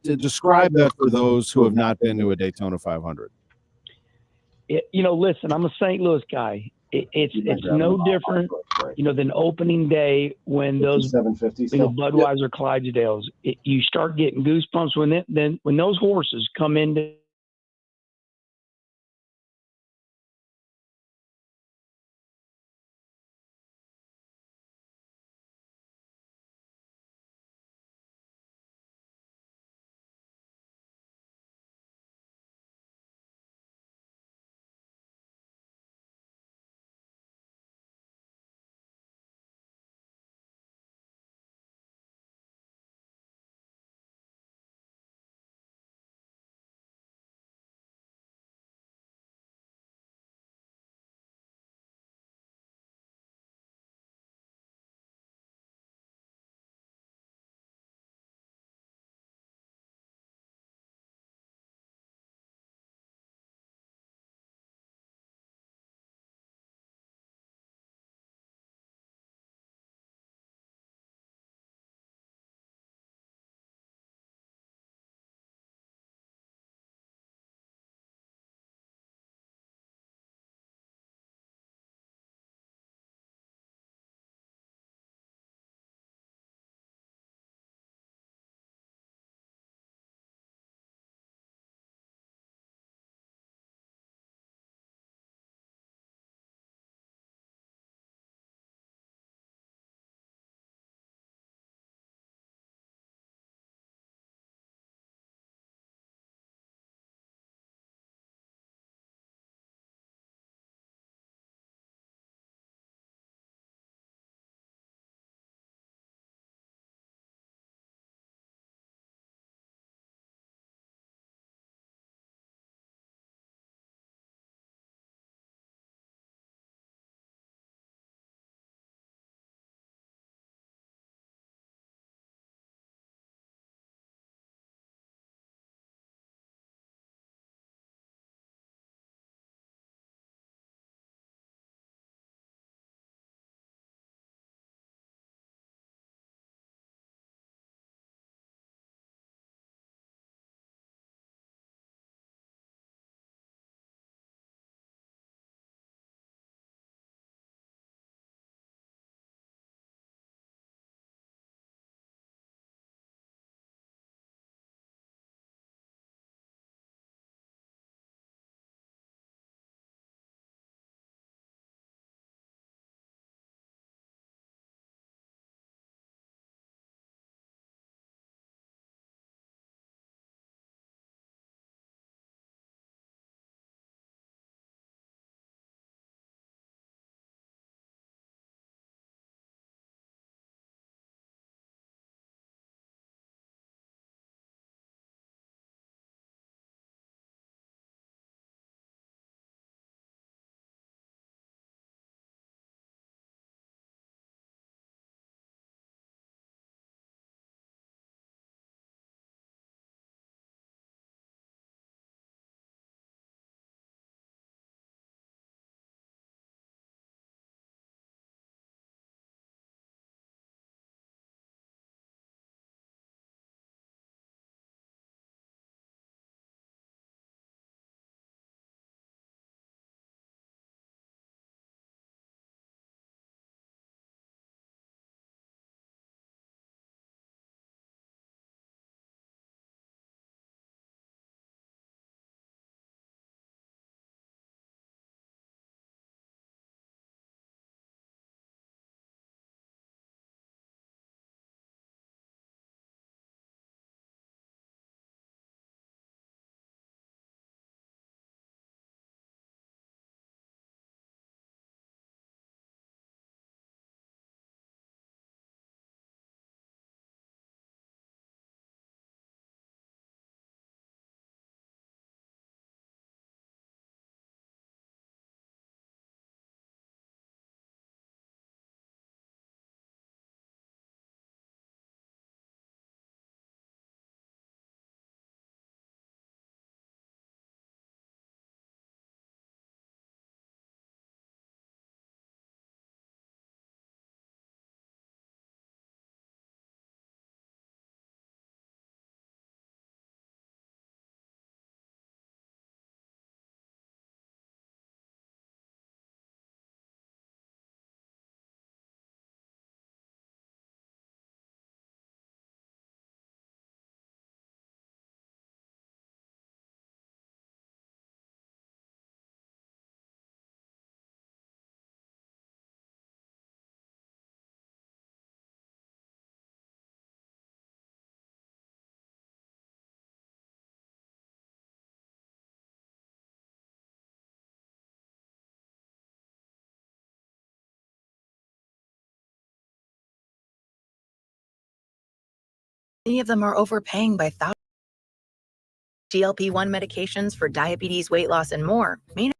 Describe that for those who have not been to a Daytona 500. Listen, I'm a St. Louis guy. It's no different, than opening day when those Budweiser Clydesdales. You start getting goosebumps when those horses come into Many of them are overpaying by thousands. GLP-1 medications for diabetes, weight loss, and more may not.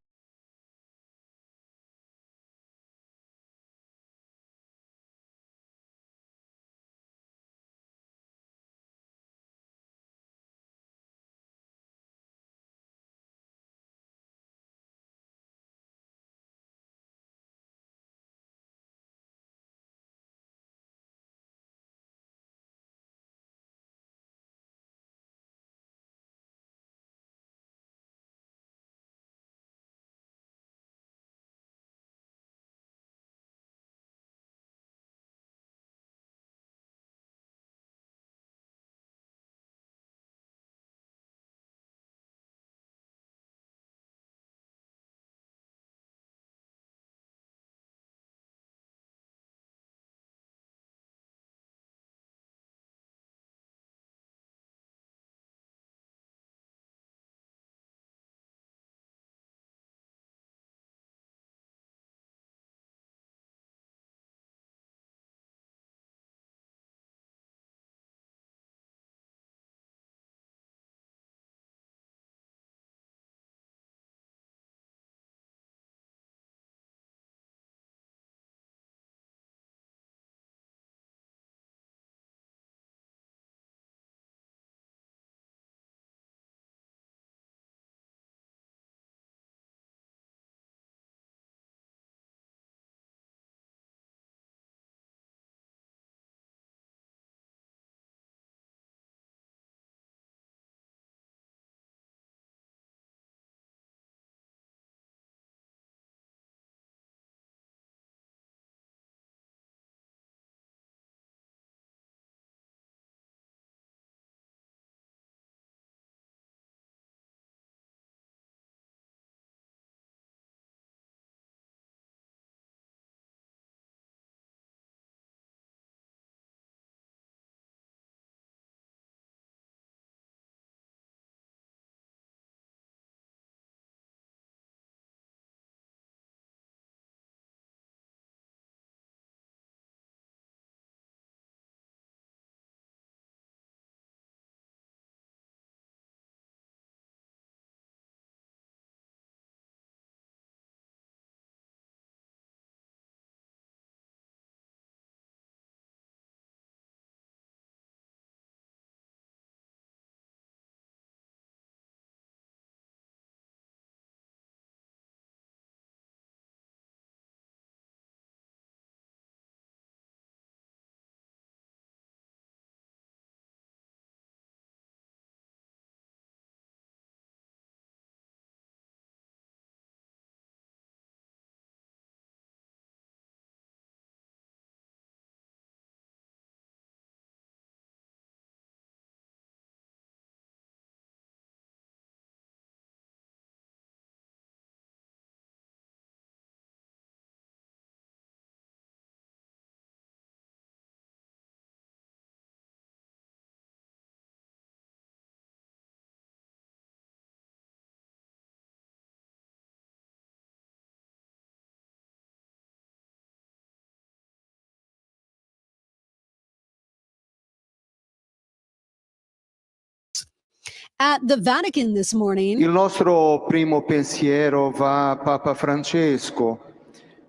At the Vatican this morning, Il nostro primo pensiero va a Papa Francesco.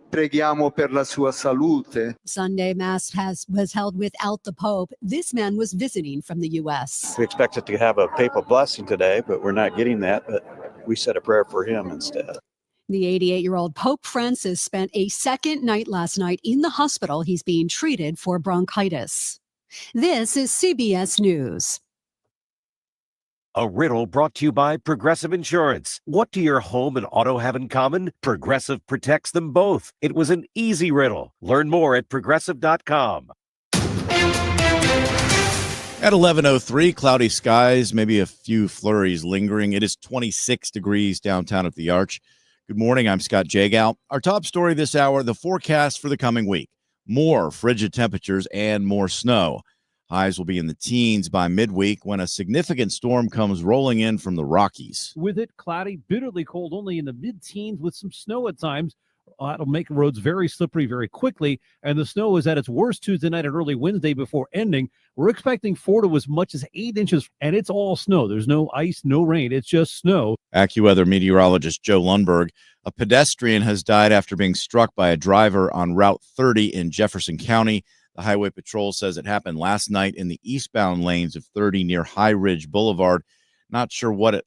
Preghiamo per la sua salute. Sunday Mass was held without the Pope. This man was visiting from the U.S. We expected to have a papal blessing today, but we're not getting that. But we said a prayer for him instead. The 88-year-old Pope Francis spent a second night last night in the hospital. He's being treated for bronchitis. This is CBS News. A riddle brought to you by Progressive Insurance. What do your home and auto have in common? Progressive protects them both. It was an easy riddle. Learn more at Progressive.com. At 11:03, cloudy skies, maybe a few flurries lingering. It is 26 degrees downtown at the Arch. Good morning, I'm Scott Jagow. Our top story this hour, the forecast for the coming week. More frigid temperatures and more snow. Highs will be in the teens by midweek when a significant storm comes rolling in from the Rockies. With it, cloudy, bitterly cold, only in the mid-teens with some snow at times. It'll make roads very slippery very quickly, and the snow is at its worst Tuesday night and early Wednesday before ending. We're expecting 4 to as much as 8 inches, and it's all snow. There's no ice, no rain. It's just snow. AccuWeather meteorologist Joe Lundberg. A pedestrian has died after being struck by a driver on Route 30 in Jefferson County. The Highway Patrol says it happened last night in the eastbound lanes of 30 near High Ridge Boulevard. Not sure what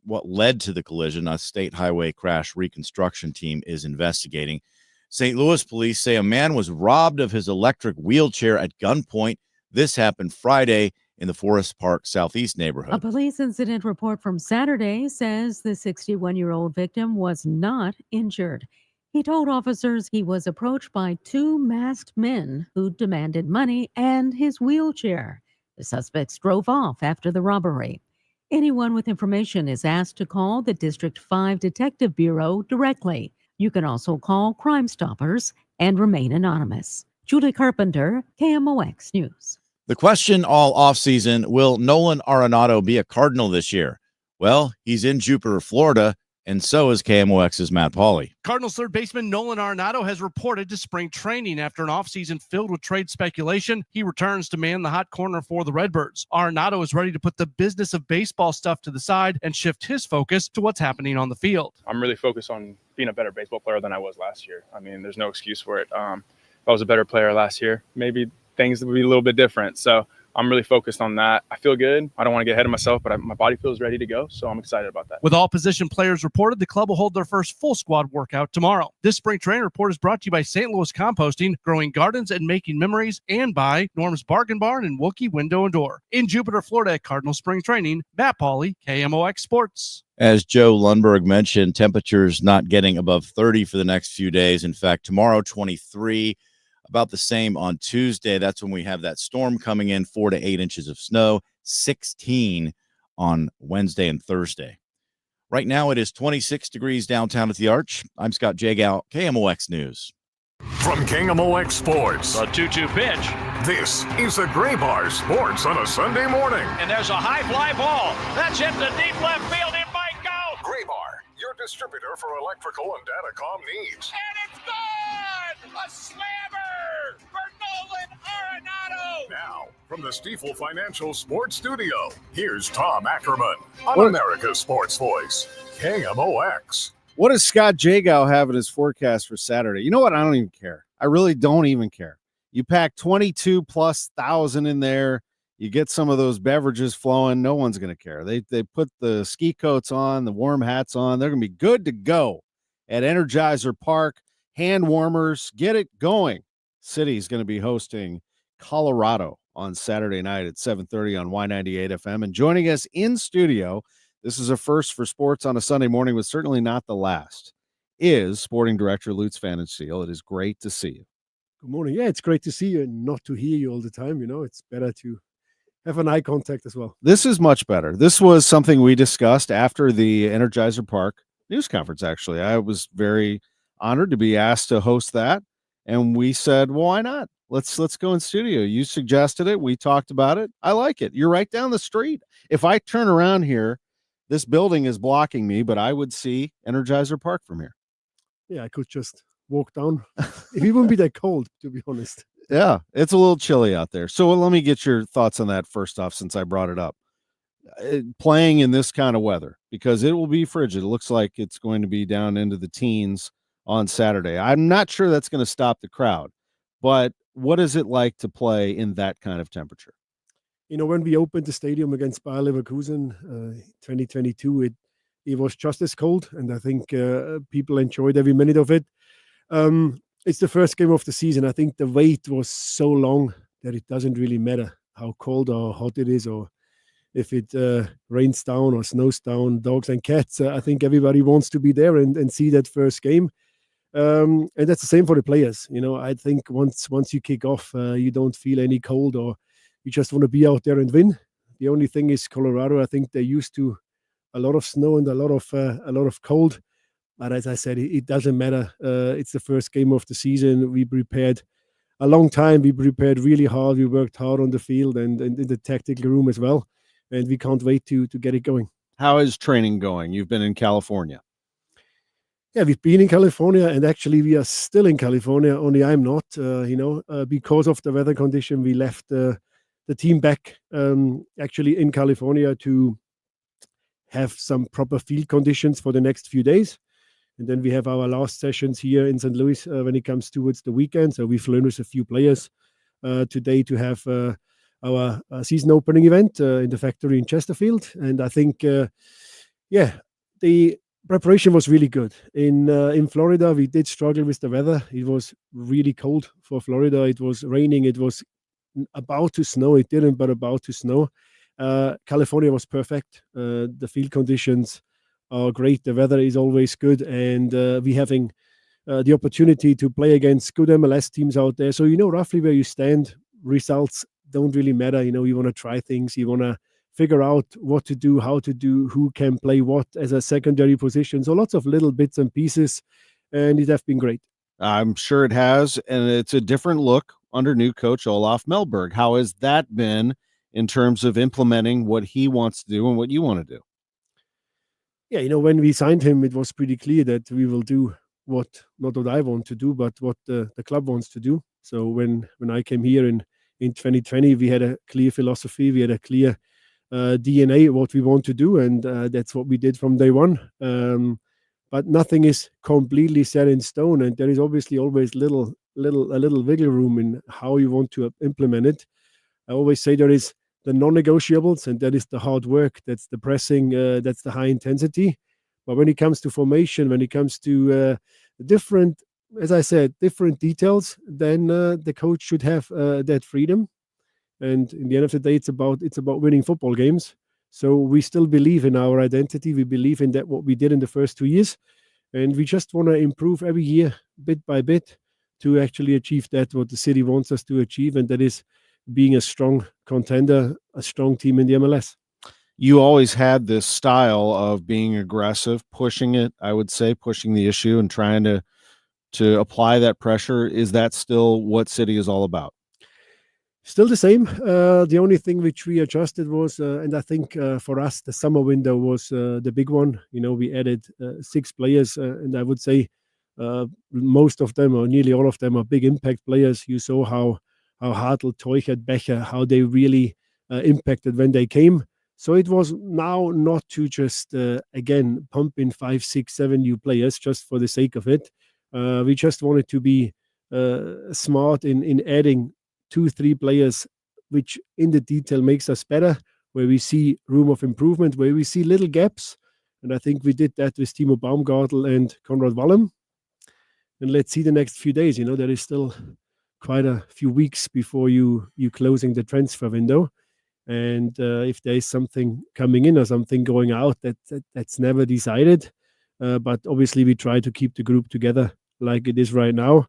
led to the collision. A state highway crash reconstruction team is investigating. St. Louis police say a man was robbed of his electric wheelchair at gunpoint. This happened Friday in the Forest Park Southeast neighborhood. A police incident report from Saturday says the 61-year-old victim was not injured. He told officers he was approached by 2 masked men who demanded money and his wheelchair. The suspects drove off after the robbery. Anyone with information is asked to call the District 5 Detective Bureau directly. You can also call Crime Stoppers and remain anonymous. Julie Carpenter, KMOX News. The question all offseason, will Nolan Arenado be a Cardinal this year? Well, he's in Jupiter, Florida, and so is KMOX's Matt Pauley. Cardinals third baseman Nolan Arenado has reported to spring training after an offseason filled with trade speculation. He returns to man the hot corner for the Redbirds. Arenado is ready to put the business of baseball stuff to the side and shift his focus to what's happening on the field. I'm really focused on being a better baseball player than I was last year. I mean, there's no excuse for it. If I was a better player last year, maybe things would be a little bit different. So I'm really focused on that. I feel good. I don't want to get ahead of myself, but my body feels ready to go, so I'm excited about that. With all position players reported, the club will hold their first full squad workout tomorrow. This spring training report is brought to you by St. Louis Composting, growing gardens and making memories, and by Norm's Bargain Barn and Wookie Window and Door. In Jupiter, Florida at Cardinal Spring Training, Matt Pauley, KMOX Sports. As Joe Lundberg mentioned, temperatures not getting above 30 for the next few days. In fact, tomorrow, 23. About the same on Tuesday. That's when we have that storm coming in, 4 to 8 inches of snow, 16 on Wednesday and Thursday. Right now it is 26 degrees downtown at the Arch. I'm Scott Jagow, KMOX News. From KMOX Sports. A 2-2 pitch. This is the Gray Bar Sports on a Sunday morning. And there's a high fly ball. That's hit the deep left field. It might go. Gray Bar, your distributor for electrical and datacom needs. And it's gone! A slammer for Nolan Arenado! Now, from the Stifel Financial Sports Studio, here's Tom Ackerman on America's Sports Voice, KMOX. What does Scott Jagow have in his forecast for Saturday? You know what? I don't even care. I really don't even care. You pack 22,000+ in there. You get some of those beverages flowing. No one's going to care. They put the ski coats on, the warm hats on. They're going to be good to go at Energizer Park. Hand warmers. Get it going. City's going to be hosting Colorado on Saturday night at 7:30 on Y98 FM. And joining us in studio, this is a first for sports on a Sunday morning, but certainly not the last, is Sporting Director Lutz Pfannenstiel. It is great to see you. Good morning. Yeah, it's great to see you and not to hear you all the time. You know, it's better to have an eye contact as well. This is much better. This was something we discussed after the Energizer Park news conference, actually. I was very honored to be asked to host that, and we said, well, why not? Let's go in studio. You suggested it. We talked about it. I like it. You're right down the street. If I turn around here, this building is blocking me, but I would see Energizer Park from here. Yeah, I could just walk down. It wouldn't be that cold, to be honest. Yeah, it's a little chilly out there. So let me get your thoughts on that first off, since I brought it up. Playing in this kind of weather, because it will be frigid. It looks like it's going to be down into the teens on Saturday. I'm not sure that's going to stop the crowd, but what is it like to play in that kind of temperature? You know, when we opened the stadium against Bayer Leverkusen 2022, it was just as cold, and I think people enjoyed every minute of it. It's the first game of the season. I think the wait was so long that it doesn't really matter how cold or hot it is, or if it rains down or snows down, dogs and cats. I think everybody wants to be there and see that first game. And that's the same for the players. You know, I think once you kick off, you don't feel any cold, or you just want to be out there and win. The only thing is Colorado. I think they're used to a lot of snow and a lot of cold. But as I said, it doesn't matter. It's the first game of the season. We prepared a long time. We prepared really hard. We worked hard on the field and in the tactical room as well. And we can't wait to get it going. How is training going? You've been in California. Yeah, we've been in California, and actually we are still in California, only I'm not. Because of the weather condition, we left the team back actually in California to have some proper field conditions for the next few days. And then we have our last sessions here in St. Louis when it comes towards the weekend. So we've flown with a few players today to have our season opening event in the factory in Chesterfield. And I think, the preparation was really good. In Florida, we did struggle with the weather. It was really cold for Florida. It was raining. It was about to snow. It didn't, but about to snow. California was perfect. The field conditions are great. The weather is always good. And we having the opportunity to play against good MLS teams out there. So you know roughly where you stand. Results don't really matter. You want to try things. You want to figure out what to do, how to do, who can play what as a secondary position. So lots of little bits and pieces, and it has been great. I'm sure it has, and it's a different look under new coach Olaf Melberg. How has that been in terms of implementing what he wants to do and what you want to do? Yeah, when we signed him, it was pretty clear that we will do not what I want to do, but what the club wants to do. So when I came here in 2020, we had a clear philosophy, we had a clear DNA, what we want to do, and that's what we did from day one. But nothing is completely set in stone, and there is obviously always a little wiggle room in how you want to implement it. I always say there is the non-negotiables, and that is the hard work, that's the pressing, that's the high intensity. But when it comes to formation, when it comes to different, as I said, different details, then the coach should have that freedom. And in the end of the day, it's about winning football games. So we still believe in our identity. We believe in that what we did in the first 2 years, and we just want to improve every year, bit by bit, to actually achieve that what the city wants us to achieve, and that is being a strong contender, a strong team in the MLS. You always had this style of being aggressive, pushing it. I would say pushing the issue and trying to apply that pressure. Is that still what City is all about? Still the same. The only thing which we adjusted was, and I think for us, the summer window was the big one. We added 6 players, and I would say most of them, or nearly all of them, are big impact players. You saw how Hartl, Teuchert, Becher, how they really impacted when they came. So it was now not to just, again, pump in 5, 6, 7 new players just for the sake of it. We just wanted to be smart in adding 2, 3 players, which in the detail makes us better, where we see room of improvement, where we see little gaps. And I think we did that with Timo Baumgartel and Konrad Wallem. And let's see the next few days. There is still quite a few weeks before you closing the transfer window. And if there is something coming in or something going out, that's never decided. But obviously we try to keep the group together like it is right now.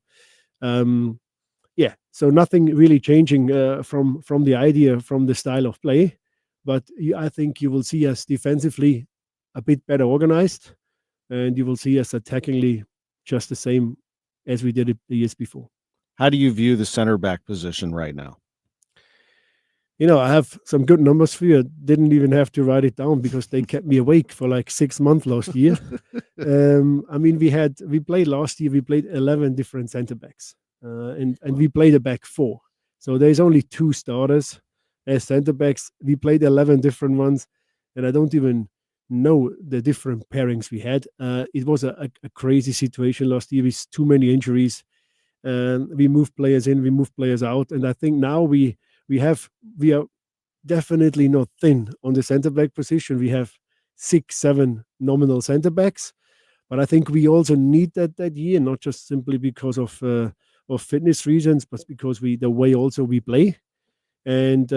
So nothing really changing from the idea, from the style of play. But I think you will see us defensively a bit better organized, and you will see us attackingly just the same as we did it the years before. How do you view the center back position right now? I have some good numbers for you. I didn't even have to write it down because they kept me awake for like 6 months last year. We played last year, we played 11 different center backs. And we played a back 4. So there's only 2 starters as center backs. We played 11 different ones, and I don't even know the different pairings we had. It was a crazy situation last year with too many injuries. We moved players in, we moved players out, and I think now we are definitely not thin on the center back position. We have 6, 7 nominal center backs, but I think we also need that year, not just simply because of fitness reasons, but because the way also we play. And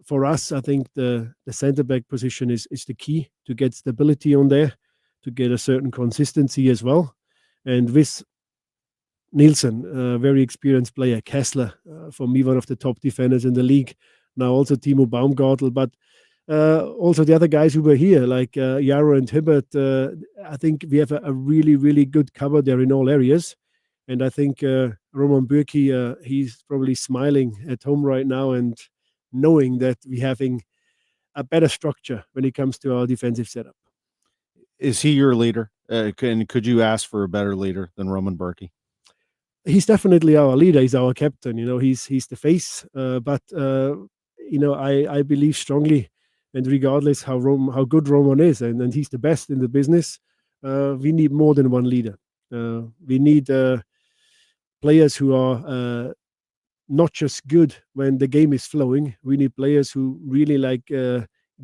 for us, I think the center back position is the key to get stability on there, to get a certain consistency as well. And with Nielsen, a very experienced player, Kessler, for me, one of the top defenders in the league, now also Timo Baumgartel, but also the other guys who were here, like Yaro and Hibbert. I think we have a really, really good cover there in all areas. And I think Roman Bürki, he's probably smiling at home right now and knowing that we're having a better structure when it comes to our defensive setup. Is he your leader? Could you ask for a better leader than Roman Berkey? He's definitely our leader. He's our captain. He's the face. But I believe strongly, and regardless how good Roman is, and he's the best in the business, we need more than one leader. We need players who are not just good when the game is flowing. We need players who really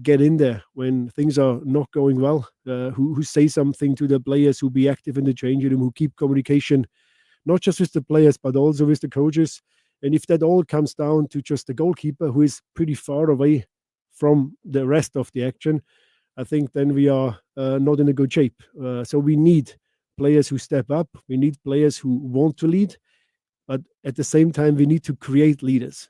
get in there when things are not going well, who say something to the players, who be active in the changing room, who keep communication, not just with the players, but also with the coaches. And if that all comes down to just the goalkeeper, who is pretty far away from the rest of the action, I think then we are not in a good shape. So we need players who step up. We need players who want to lead. But at the same time, we need to create leaders.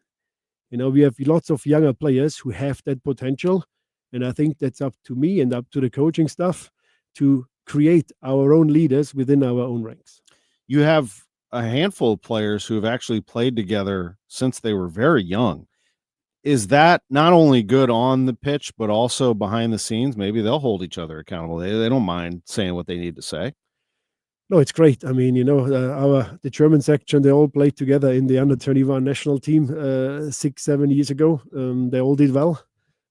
We have lots of younger players who have that potential. And I think that's up to me and up to the coaching staff to create our own leaders within our own ranks. You have a handful of players who have actually played together since they were very young. Is that not only good on the pitch, but also behind the scenes? Maybe they'll hold each other accountable. They don't mind saying what they need to say. No, it's great. I mean, the German section, they all played together in the under-21 national team 6-7 years ago. They all did well.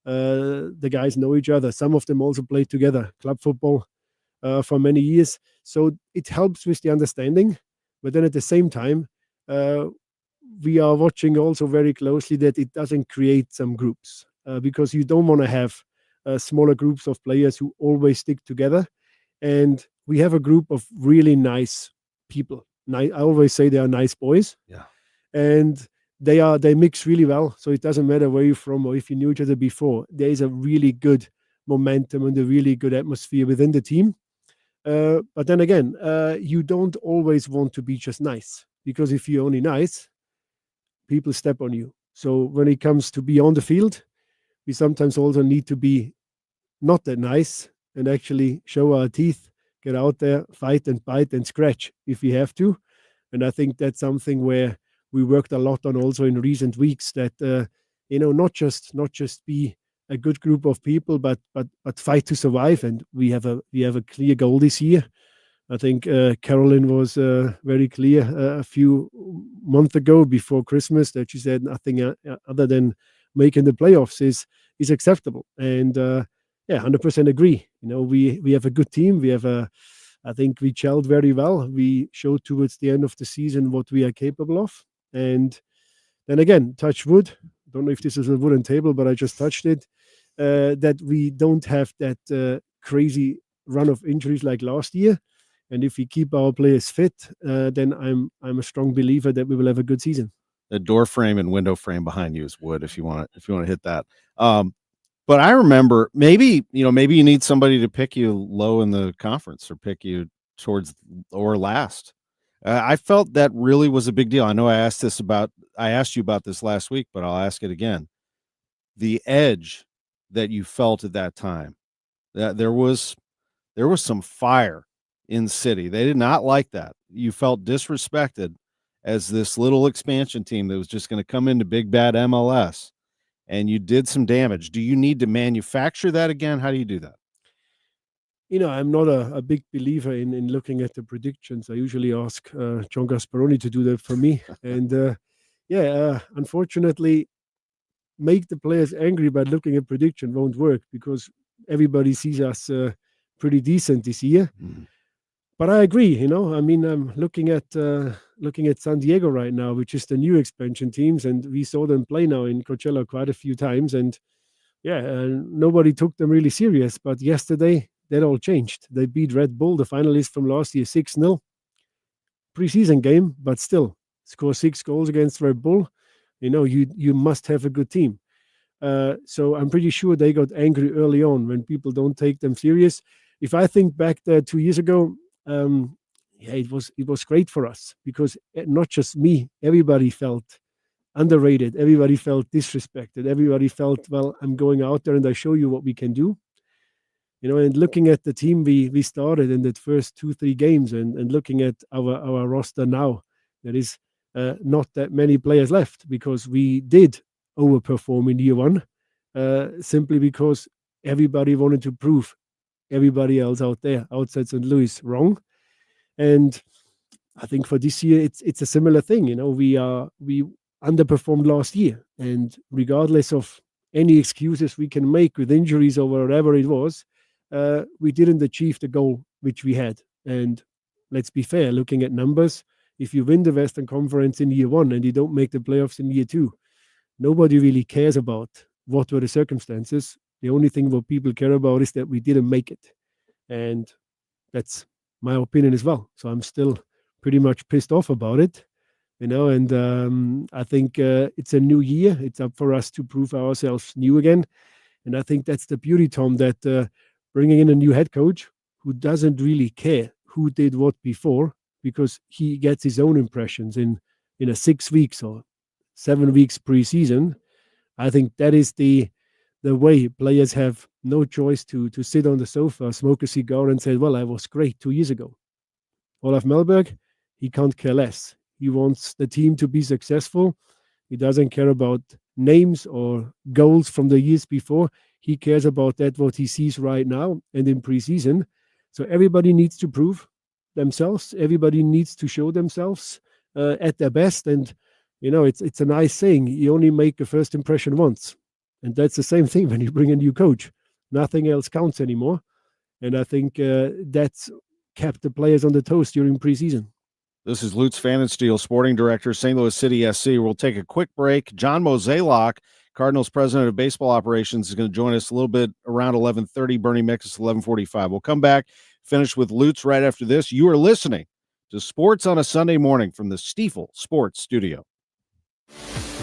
The guys know each other. Some of them also played together, club football for many years. So it helps with the understanding. But then at the same time, we are watching also very closely that it doesn't create some groups because you don't want to have smaller groups of players who always stick together. And we have a group of really nice people. I always say they are nice boys. Yeah. And they mix really well. So it doesn't matter where you're from or if you knew each other before. There is a really good momentum and a really good atmosphere within the team. But then again, you don't always want to be just nice, because if you're only nice, people step on you. So when it comes to be on the field, we sometimes also need to be not that nice and actually show our teeth, get out there, fight and bite and scratch if we have to. And I think that's something where we worked a lot on also in recent weeks, that not just be a good group of people, but fight to survive. And we have a clear goal this year. I think Carolyn was very clear a few months ago before Christmas that she said nothing other than making the playoffs is acceptable. And 100% agree. We have a good team. I think we gelled very well. We showed towards the end of the season what we are capable of. And then again, touch wood. Don't know if this is a wooden table, but I just touched it. That we don't have that crazy run of injuries like last year. And if we keep our players fit, then I'm a strong believer that we will have a good season. The door frame and window frame behind you is wood. If you want to hit that. But I remember maybe you need somebody to pick you low in the conference or pick you towards or last. I felt that really was a big deal. I know I asked you about this last week, but I'll ask it again. The edge that you felt at that time, that there was some fire in the city. They did not like that. You felt disrespected as this little expansion team that was just going to come into big bad MLS, and you did some damage. Do you need to manufacture that again? How do you do that? I'm not a big believer in looking at the predictions. I usually ask John Gasparoni to do that for me. And unfortunately, make the players angry by looking at prediction won't work, because everybody sees us pretty decent this year. Mm. But I agree. I'm looking at San Diego right now, which is the new expansion teams, and we saw them play now in Coachella quite a few times, and nobody took them really serious. But yesterday, that all changed. They beat Red Bull, the finalists from last year, 6-0. Preseason game, but still score 6 goals against Red Bull. You must have a good team. So I'm pretty sure they got angry early on when people don't take them serious. If I think back there 2 years ago, it was great for us, because not just me, everybody felt underrated. Everybody felt disrespected. Everybody felt, well, I'm going out there and I show you what we can do. And looking at the team we started in the first 2-3 games, and looking at our roster now, there is not that many players left, because we did overperform in year one, simply because everybody wanted to prove everybody else out there outside St. Louis wrong. And I think for this year, it's a similar thing. We underperformed last year, and regardless of any excuses we can make with injuries or whatever it was, we didn't achieve the goal which we had. And let's be fair, looking at numbers, if you win the Western Conference in year one and you don't make the playoffs in year two, nobody really cares about what were the circumstances. The only thing what people care about is that we didn't make it. And that's my opinion as well. So I'm still pretty much pissed off about it, and I think it's a new year. It's up for us to prove ourselves new again. And I think that's the beauty, Tom, that bringing in a new head coach who doesn't really care who did what before, because he gets his own impressions in a 6 weeks or 7 weeks preseason. I think that is the way players have no choice to sit on the sofa, smoke a cigar, and say, well, I was great 2 years ago. Olaf Melberg, he can't care less. He wants the team to be successful. He doesn't care about names or goals from the years before. He cares about that, what he sees right now and in preseason. So everybody needs to prove themselves. Everybody needs to show themselves at their best. And, it's a nice saying. You only make a first impression once. And that's the same thing when you bring a new coach. Nothing else counts anymore. And I think that's kept the players on the toes during preseason. This is Lutz Pfannenstiel, sporting director, St. Louis City SC. We'll take a quick break. John Mozeliak, Cardinals president of baseball operations, is going to join us a little bit around 11:30. Bernie Miklasz, 11:45. We'll come back, finish with Lutz right after this. You are listening to Sports on a Sunday Morning from the Stifel Sports Studio.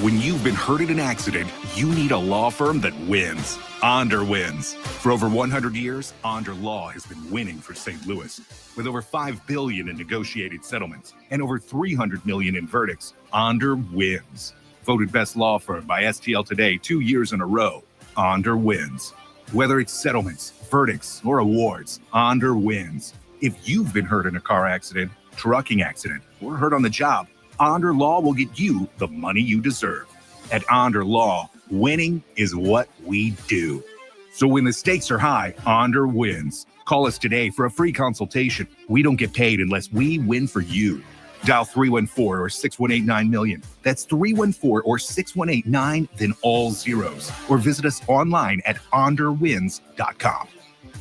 When you've been hurt in an accident, you need a law firm that wins. Onder wins. For over 100 years, Onder Law has been winning for St. Louis. With over $5 billion in negotiated settlements and over $300 million in verdicts, Onder wins. Voted best law firm by STL Today 2 years in a row, Onder wins. Whether it's settlements, verdicts, or awards, Onder wins. If you've been hurt in a car accident, trucking accident, or hurt on the job, Onder Law will get you the money you deserve. At Onder Law, winning is what we do. So when the stakes are high, Onder wins. Call us today for a free consultation. We don't get paid unless we win for you. Dial 314 or 6189-million. That's 314 or 6189, then all zeros. Or visit us online at onderwins.com.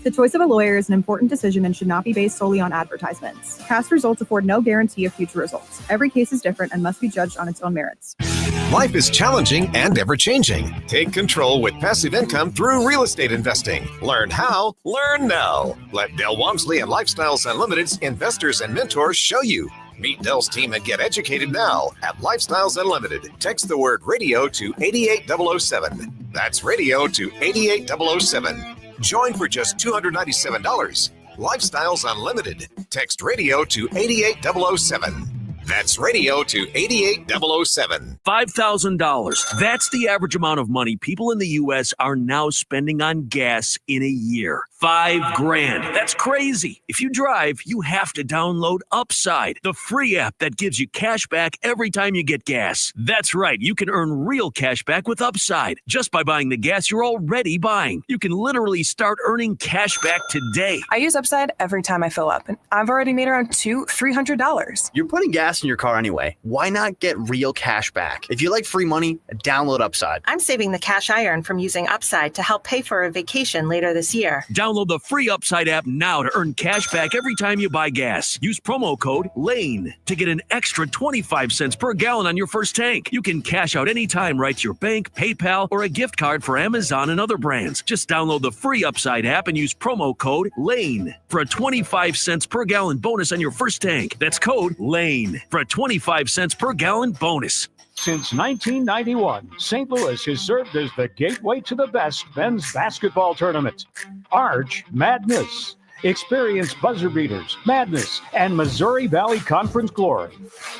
The choice of a lawyer is an important decision and should not be based solely on advertisements. Past results afford no guarantee of future results. Every case is different and must be judged on its own merits. Life is challenging and ever-changing. Take control with passive income through real estate investing. Learn how, learn now. Let Del Walmsley and Lifestyles Unlimited's investors and mentors show you. Meet Del's team and get educated now at Lifestyles Unlimited. Text the word radio to 88007. That's radio to 88007. Join for just $297. Lifestyles Unlimited. Text radio to 88007. That's radio to 88007. $5,000. That's the average amount of money people in the U.S. are now spending on gas in a year. $5,000. That's crazy. If you drive, you have to download Upside, the free app that gives you cash back every time you get gas. That's right. You can earn real cash back with Upside just by buying the gas you're already buying. You can literally start earning cash back today. I use Upside every time I fill up, and I've already made around $200-$300. You're putting gas in your car anyway. Why not get real cash back? If you like free money, download Upside. I'm saving the cash I earn from using Upside to help pay for a vacation later this year. Download the free Upside app now to earn cash back every time you buy gas. Use promo code LANE to get an extra 25 cents per gallon on your first tank. You can cash out anytime right to your bank, PayPal, or a gift card for Amazon and other brands. Just download the free Upside app and use promo code LANE for a 25 cents per gallon bonus on your first tank. That's code LANE for a 25 cents per gallon bonus. Since 1991, St. Louis has served as the gateway to the best men's basketball tournament. Arch Madness. Experience buzzer beaters, madness, and Missouri Valley Conference glory.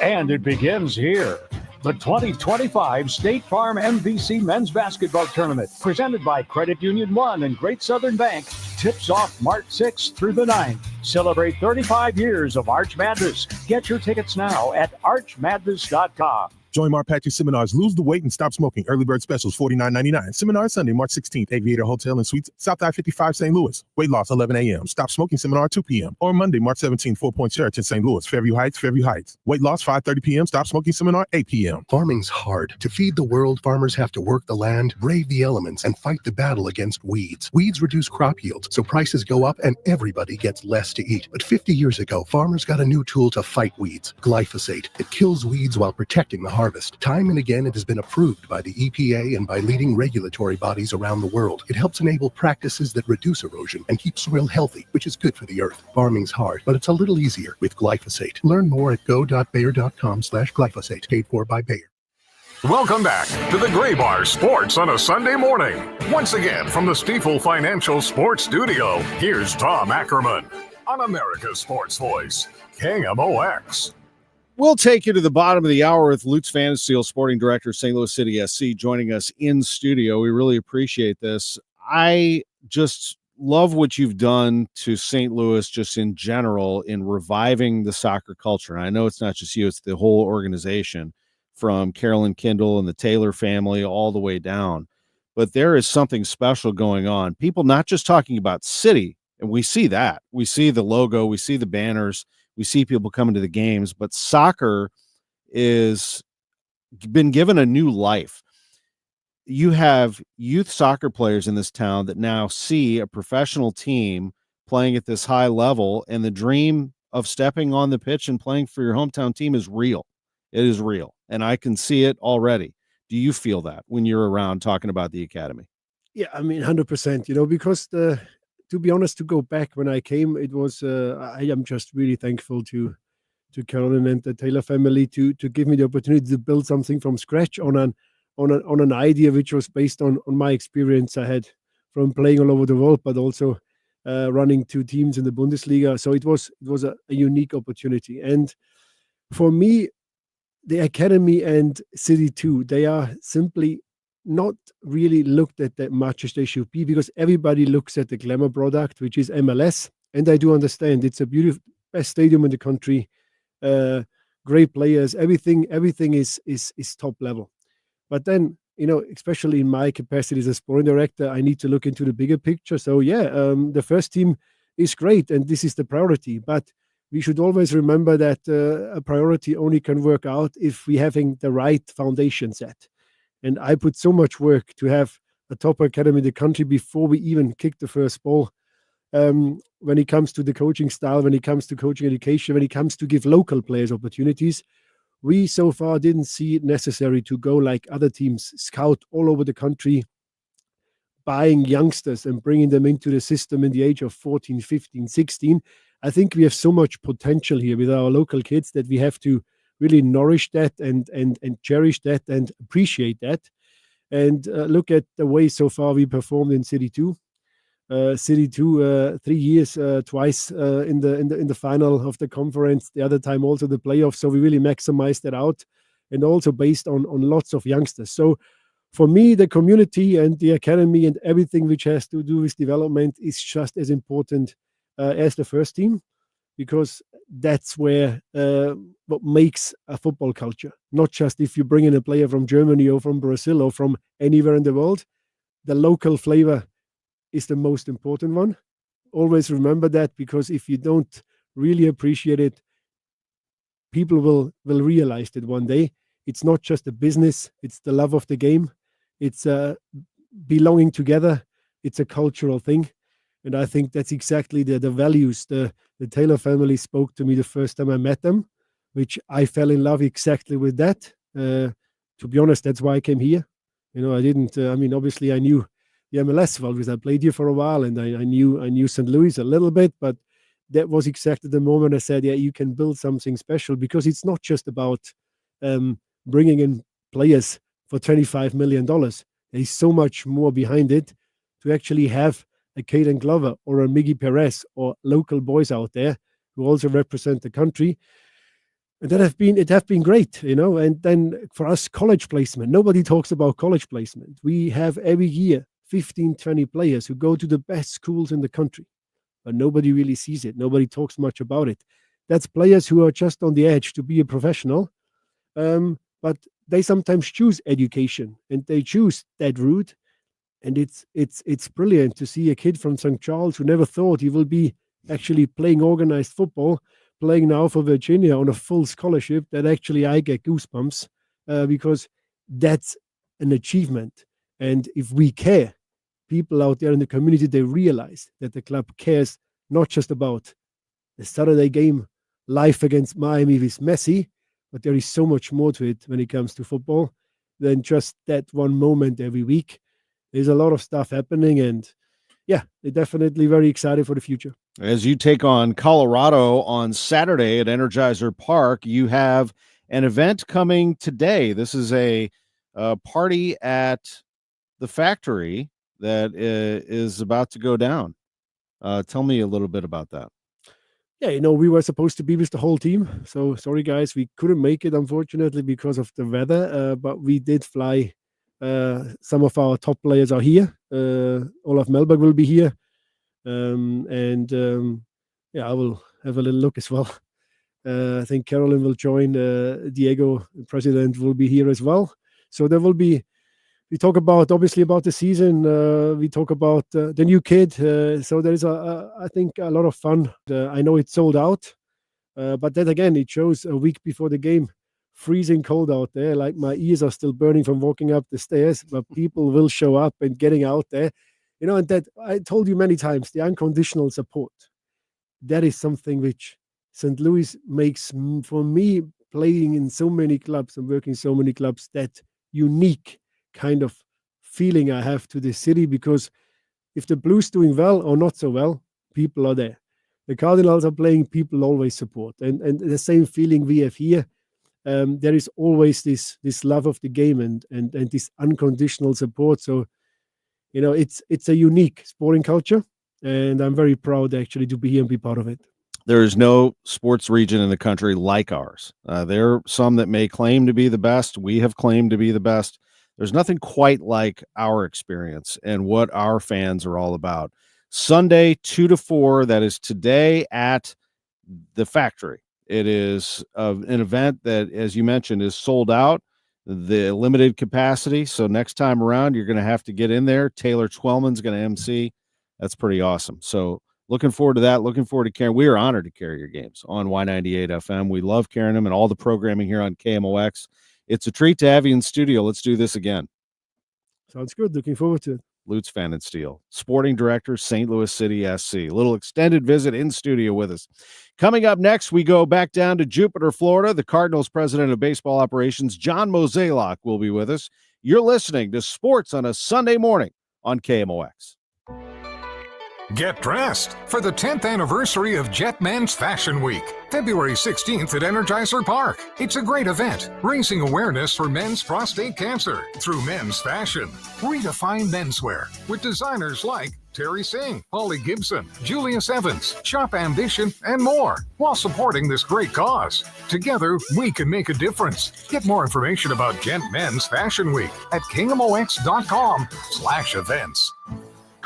And it begins here. The 2025 State Farm MVC Men's Basketball Tournament, presented by Credit Union One and Great Southern Bank, tips off March 6th through the 9th. Celebrate 35 years of Arch Madness. Get your tickets now at archmadness.com. Join Mark Patchy Seminars Lose the Weight and Stop Smoking. Early bird specials $49.99. Seminar Sunday, March 16th, Aviator Hotel and Suites, South I-55, St. Louis. Weight loss 11 a.m. Stop smoking seminar 2 p.m. Or Monday, March 17th, 4 Point Church in St. Louis, Fairview Heights, Fairview Heights. Weight loss 5:30 p.m. Stop smoking seminar 8 p.m. Farming's hard. To feed the world, farmers have to work the land, brave the elements, and fight the battle against weeds. Weeds reduce crop yields, so prices go up and everybody gets less to eat. But 50 years ago, farmers got a new tool to fight weeds, glyphosate. It kills weeds while protecting the harvest. Time and again, it has been approved by the EPA and by leading regulatory bodies around the world. It helps enable practices that reduce erosion and keep soil healthy, which is good for the earth. Farming's hard, but it's a little easier with glyphosate. Learn more at go.bayer.com/glyphosate. Paid for by Bayer. Welcome back to the Gray Bar Sports on a Sunday morning. Once again from the Stifel Financial Sports Studio, here's Tom Ackerman on America's Sports Voice, KMOX. We'll take you to the bottom of the hour with Lutz Pfannenstiel, Sporting Director, St. Louis City SC, joining us in studio. We really appreciate this. I just love what you've done to St. Louis just in general in reviving the soccer culture. And I know it's not just you, it's the whole organization, from Carolyn Kindle and the Taylor family all the way down. But there is something special going on. People not just talking about City, and we see that. We see the logo, we see the banners, we see people coming to the games, but soccer is been given a new life. You have youth soccer players in this town that now see a professional team playing at this high level, and the dream of stepping on the pitch and playing for your hometown team is real. It is real, and I can see it already. Do you feel that when you're around talking about the academy? Yeah, I mean, 100%, because to be honest, to go back when I came, it was, I am just really thankful to Carolyn and the Taylor family to give me the opportunity to build something from scratch on an idea which was based on my experience I had from playing all over the world, but also running 2 teams in the Bundesliga. So it was a unique opportunity. And for me, the academy and City 2, they are simply not really looked at that much as they should be, because everybody looks at the glamour product, which is MLS. And I do understand it's a beautiful, best stadium in the country, great players, everything is top level. But then, especially in my capacity as a sporting director, I need to look into the bigger picture. So the first team is great, and this is the priority. But we should always remember that a priority only can work out if we're having the right foundation set. And I put so much work to have a top academy in the country before we even kick the first ball. When it comes to the coaching style, when it comes to coaching education, when it comes to give local players opportunities, we so far didn't see it necessary to go like other teams, scout all over the country, buying youngsters and bringing them into the system in the age of 14, 15, 16. I think we have so much potential here with our local kids that we have to really nourish that and cherish that and appreciate that. And look at the way so far we performed in City 2. City 2, 3 years, twice in the final of the conference, the other time also the playoffs. So we really maximized that out, and also based on lots of youngsters. So for me, the community and the academy and everything which has to do with development is just as important as the first team, because that's where what makes a football culture. Not just if you bring in a player from Germany or from Brazil or from anywhere in the world. The local flavor is the most important one. Always remember that, because if you don't really appreciate it, people will realize that one day. It's not just a business, it's the love of the game. It's belonging together. It's a cultural thing. And I think that's exactly the values the Taylor family spoke to me the first time I met them, which I fell in love exactly with that. To be honest, that's why I came here. I didn't, obviously I knew the MLS well because I played here for a while, and I knew St. Louis a little bit, but that was exactly the moment I said, yeah, you can build something special, because it's not just about bringing in players for $25 million. There's so much more behind it to actually have a Caden Glover or a Miggy Perez or local boys out there who also represent the country. And it have been great, And then for us, college placement. Nobody talks about college placement. We have every year 15, 20 players who go to the best schools in the country, but nobody really sees it. Nobody talks much about it. That's players who are just on the edge to be a professional. But they sometimes choose education and they choose that route. And it's brilliant to see a kid from St. Charles who never thought he will be actually playing organized football, playing now for Virginia on a full scholarship, that actually I get goosebumps because that's an achievement. And if we care, people out there in the community, they realize that the club cares not just about the Saturday game live against Miami with Messi, but there is so much more to it when it comes to football than just that one moment every week. There's a lot of stuff happening, and yeah, they're definitely very excited for the future. As you take on Colorado on Saturday at Energizer Park, you have an event coming today. This is a party at the factory that is about to go down. Tell me a little bit about that. Yeah, we were supposed to be with the whole team. So sorry, guys, we couldn't make it, unfortunately, because of the weather. But we did fly. Some of our top players are here. Olaf Melberg will be here. I will have a little look as well. I think Carolyn will join. Diego, the president, will be here as well. So there will be, we talk obviously about the season. We talk about the new kid. So there is, I think, a lot of fun. I know it's sold out. But then again, it shows a week before the game, freezing cold out there. Like my ears are still burning from walking up the stairs, but people will show up and getting out there. And that I told you many times, the unconditional support. That is something which St. Louis makes, for me, playing in so many clubs and working so many clubs, that unique kind of feeling I have to the city, because if the Blues doing well or not so well, people are there. The Cardinals are playing, people always support. And the same feeling we have here. There is always this love of the game and this unconditional support. So, it's a unique sporting culture, and I'm very proud actually to be here and be part of it. There is no sports region in the country like ours. There are some that may claim to be the best. We have claimed to be the best. There's nothing quite like our experience and what our fans are all about. Sunday, 2 to 4, that is today at the factory. It is an event that, as you mentioned, is sold out, the limited capacity. So next time around, you're going to have to get in there. Taylor Twellman's going to MC. That's pretty awesome. So looking forward to that. Looking forward to carrying. We are honored to carry your games on Y98 FM. We love carrying them and all the programming here on KMOX. It's a treat to have you in studio. Let's do this again. Sounds good. Looking forward to it. Lutz Pfannenstiel, Sporting Director, St. Louis City SC. A little extended visit in studio with us. Coming up next, we go back down to Jupiter, Florida. The Cardinals president of baseball operations, John Mozeliak, will be with us. You're listening to Sports on a Sunday morning on KMOX. Get dressed for the 10th anniversary of Jet Men's Fashion Week, February 16th at Energizer Park. It's a great event, raising awareness for men's prostate cancer through men's fashion. Redefine menswear with designers like Terry Singh, Holly Gibson, Julius Evans, Shop Ambition, and more, while supporting this great cause. Together, we can make a difference. Get more information about Jet Men's Fashion Week at KMOX.com/events.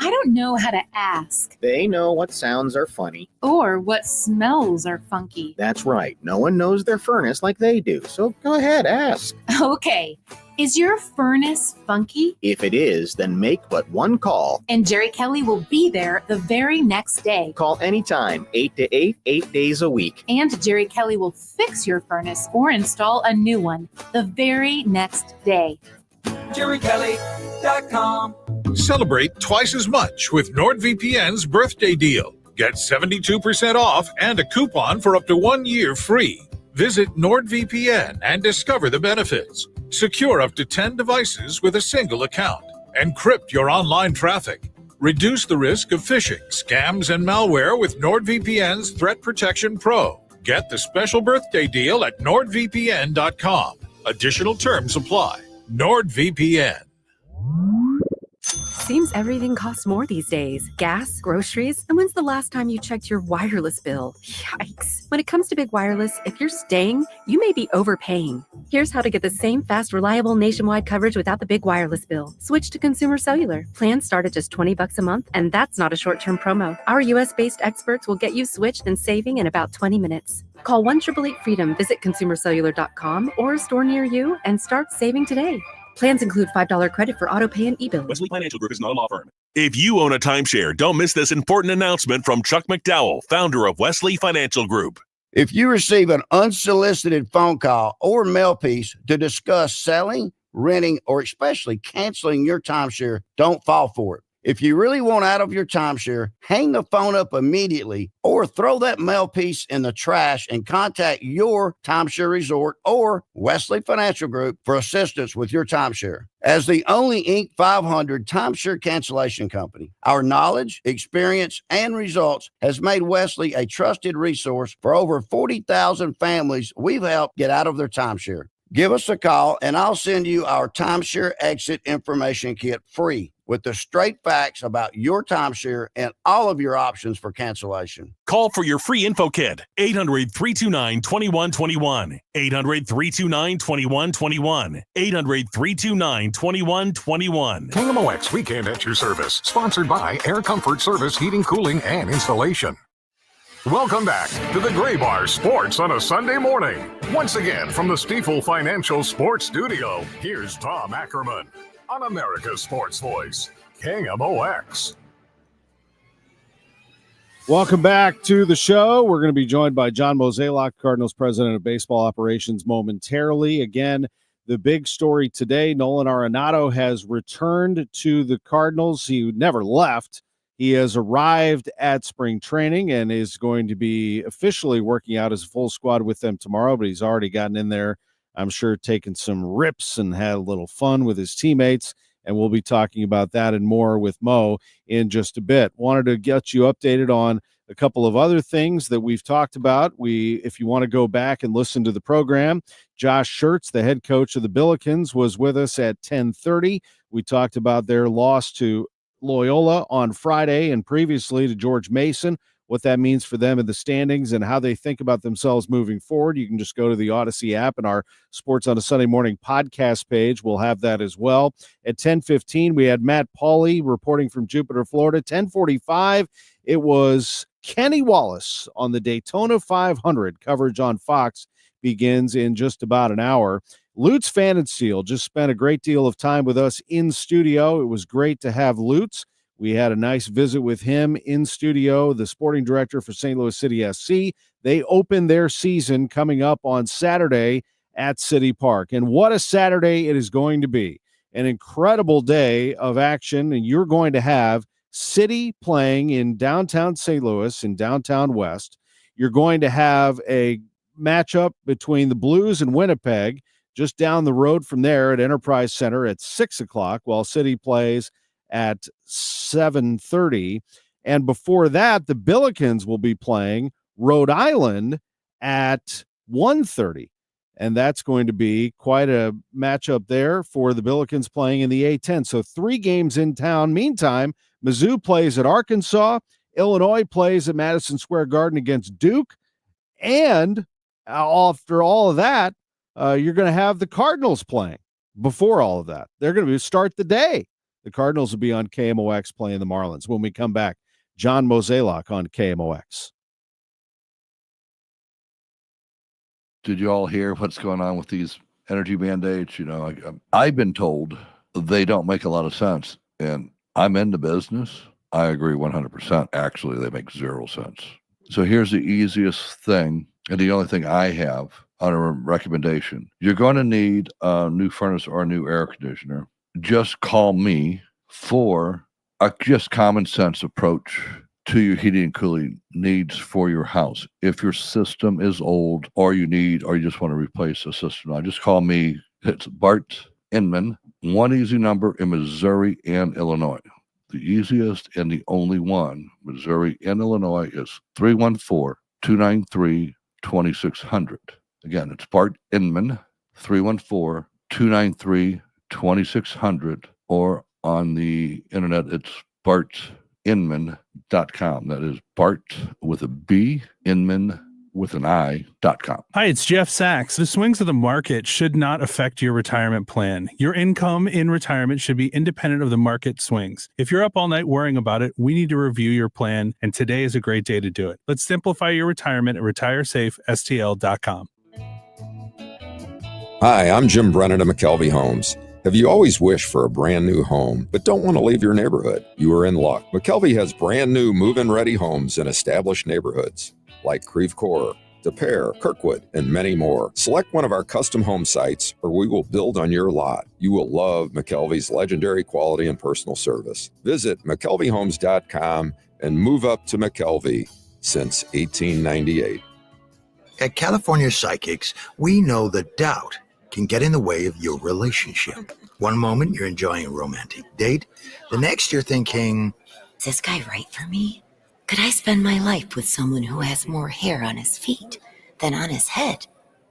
I don't know how to ask. They know what sounds are funny. Or what smells are funky. That's right. No one knows their furnace like they do. So go ahead, ask. Okay. Is your furnace funky? If it is, then make but one call. And Jerry Kelly will be there the very next day. Call anytime, 8 to 8, 8 days a week. And Jerry Kelly will fix your furnace or install a new one the very next day. JerryKelly.com. Celebrate twice as much with NordVPN's birthday deal. Get 72% off and a coupon for up to 1 year free. Visit NordVPN and discover the benefits. Secure up to 10 devices with a single account. Encrypt your online traffic. Reduce the risk of phishing, scams, and malware with NordVPN's Threat Protection Pro. Get the special birthday deal at NordVPN.com. Additional terms apply. NordVPN. Seems everything costs more these days. Gas, groceries, and when's the last time you checked your wireless bill? Yikes. When it comes to Big Wireless, if you're staying, you may be overpaying. Here's how to get the same fast, reliable nationwide coverage without the big wireless bill. Switch to Consumer Cellular. Plans start at just $20 a month, and that's not a short-term promo. Our US-based experts will get you switched and saving in about 20 minutes. Call 1-888-FREEDOM, visit consumercellular.com or a store near you, and start saving today. Plans include $5 credit for auto pay and e-bill. Wesley Financial Group is not a law firm. If you own a timeshare, don't miss this important announcement from Chuck McDowell, founder of Wesley Financial Group. If you receive an unsolicited phone call or mail piece to discuss selling, renting, or especially canceling your timeshare, don't fall for it. If you really want out of your timeshare, hang the phone up immediately or throw that mail piece in the trash and contact your timeshare resort or Wesley Financial Group for assistance with your timeshare. As the only Inc. 500 timeshare cancellation company, our knowledge, experience, and results has made Wesley a trusted resource for over 40,000 families we've helped get out of their timeshare. Give us a call and I'll send you our timeshare exit information kit free with the straight facts about your timeshare and all of your options for cancellation. Call for your free info kit, 800-329-2121, 800-329-2121, 800-329-2121. KMOX Weekend at your service, sponsored by Air Comfort Service Heating, Cooling, and Installation. Welcome back to the Gray Bar Sports on a Sunday morning. Once again, from the Stifel Financial Sports Studio, here's Tom Ackerman on America's Sports Voice, KMOX. Welcome back to the show. We're going to be joined by John Mozeliak, Cardinals President of Baseball Operations, momentarily. Again, the big story today, Nolan Arenado has returned to the Cardinals. He never left. He has arrived at spring training and is going to be officially working out as a full squad with them tomorrow, but he's already gotten in there, I'm sure, taking some rips and had a little fun with his teammates, and we'll be talking about that and more with Mo in just a bit. Wanted to get you updated on a couple of other things that we've talked about. If you want to go back and listen to the program, Josh Schertz, the head coach of the Billikens, was with us at 10:30. We talked about their loss to Loyola on Friday and previously to George Mason, what that means for them in the standings and how they think about themselves moving forward. You can just go to the Odyssey app and our Sports on a Sunday Morning podcast page. We'll have that as well. At 10:15, we had Matt Pauley reporting from Jupiter, Florida. 10:45, it was Kenny Wallace on the Daytona 500. Coverage on Fox begins in just about an hour. Lutz Pfannenstiel just spent a great deal of time with us in studio. It was great to have Lutz. We had a nice visit with him in studio, the sporting director for St. Louis City SC. They open their season coming up on Saturday at City Park. And what a Saturday it is going to be. An incredible day of action, and you're going to have City playing in downtown St. Louis, in downtown West. You're going to have a matchup between the Blues and Winnipeg just down the road from there at Enterprise Center at 6 o'clock, while City plays at 7:30. And before that, the Billikens will be playing Rhode Island at 1:30. And that's going to be quite a matchup there for the Billikens playing in the A-10. So 3 games in town. Meantime, Mizzou plays at Arkansas. Illinois plays at Madison Square Garden against Duke. And after all of that, you're going to have the Cardinals playing before all of that. They're going to start the day. The Cardinals will be on KMOX playing the Marlins. When we come back, John Mozeliak on KMOX. Did you all hear what's going on with these energy mandates? You know, I've been told they don't make a lot of sense. And I'm in the business. I agree 100%. Actually, they make 0 sense. So here's the easiest thing, and the only thing I have on a recommendation. You're going to need a new furnace or a new air conditioner. Just call me for a just common sense approach to your heating and cooling needs for your house. If your system is old or you just want to replace the system, now just call me. It's Bart Inman, one easy number in Missouri and Illinois. The easiest and the only one, Missouri and Illinois, is 314-293-2600. Again, it's Bart Inman, 314-293-2600, or On the internet, it's bartinman.com. That is Bart with a B, Inman with an I.com. Hi, it's Jeff Sachs. The swings of the market should not affect your retirement plan. Your income in retirement should be independent of the market swings. If you're up all night worrying about it, we need to review your plan, and today is a great day to do it. Let's simplify your retirement at retiresafestl.com. Hi, I'm Jim Brennan of McKelvey Homes. Have you always wished for a brand new home, but don't want to leave your neighborhood? You are in luck. McKelvey has brand new move-in ready homes in established neighborhoods like Creve Coeur, De Pere, Kirkwood, and many more. Select one of our custom home sites or we will build on your lot. You will love McKelvey's legendary quality and personal service. Visit McKelveyHomes.com and move up to McKelvey since 1898. At California Psychics, we know that doubt can get in the way of your relationship. One moment you're enjoying a romantic date, the next you're thinking, is this guy right for me? Could I spend my life with someone who has more hair on his feet than on his head?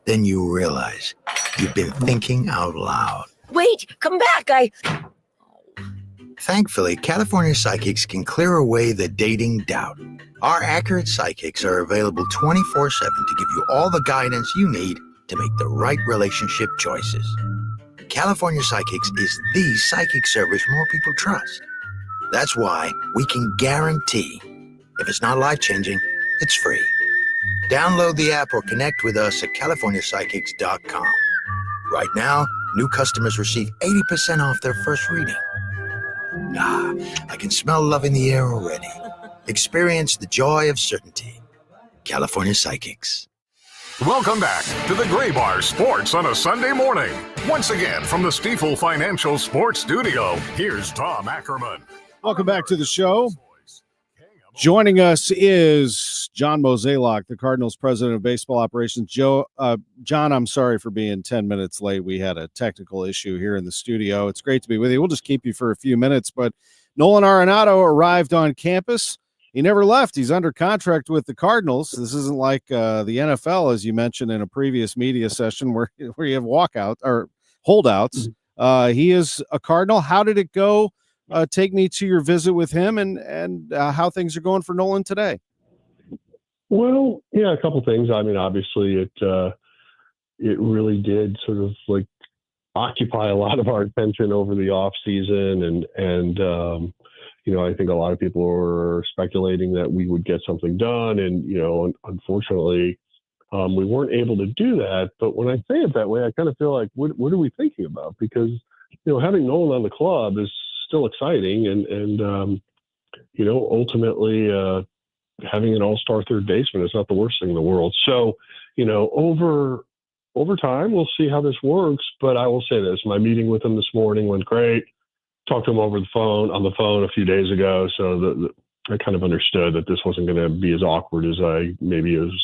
Then you realize you've been thinking out loud. Wait, come back, Thankfully, California Psychics can clear away the dating doubt. Our accurate psychics are available 24/7 to give you all the guidance you need to make the right relationship choices. California Psychics is the psychic service more people trust. That's why we can guarantee if it's not life-changing, it's free. Download the app or connect with us at CaliforniaPsychics.com. Right now, new customers receive 80% off their first reading. I can smell love in the air already. Experience the joy of certainty. California Psychics. Welcome back to the Gray Bar Sports on a Sunday morning. Once again, from the Stifel Financial Sports Studio, here's Tom Ackerman. Welcome back to the show. Joining us is John Mozeliak, the Cardinals president of baseball operations. John, I'm sorry for being 10 minutes late. We had a technical issue here in the studio. It's great to be with you. We'll just keep you for a few minutes, but Nolan Arenado arrived on campus. He never left. He's under contract with the Cardinals. This isn't like the NFL, as you mentioned in a previous media session where you have walkouts or holdouts. He is a Cardinal. How did it go? Take me to your visit with him and how things are going for Nolan today. Well, yeah, a couple things. I mean, obviously it really did sort of like occupy a lot of our attention over the off season. And I think a lot of people were speculating that we would get something done. And, unfortunately, we weren't able to do that. But when I say it that way, I kind of feel like, what are we thinking about? Because, having Nolan on the club is still exciting. And ultimately having an all-star third baseman is not the worst thing in the world. So, over time, we'll see how this works. But I will say this, my meeting with him this morning went great. Talked to him on the phone a few days ago. So I kind of understood that this wasn't going to be as awkward as I maybe was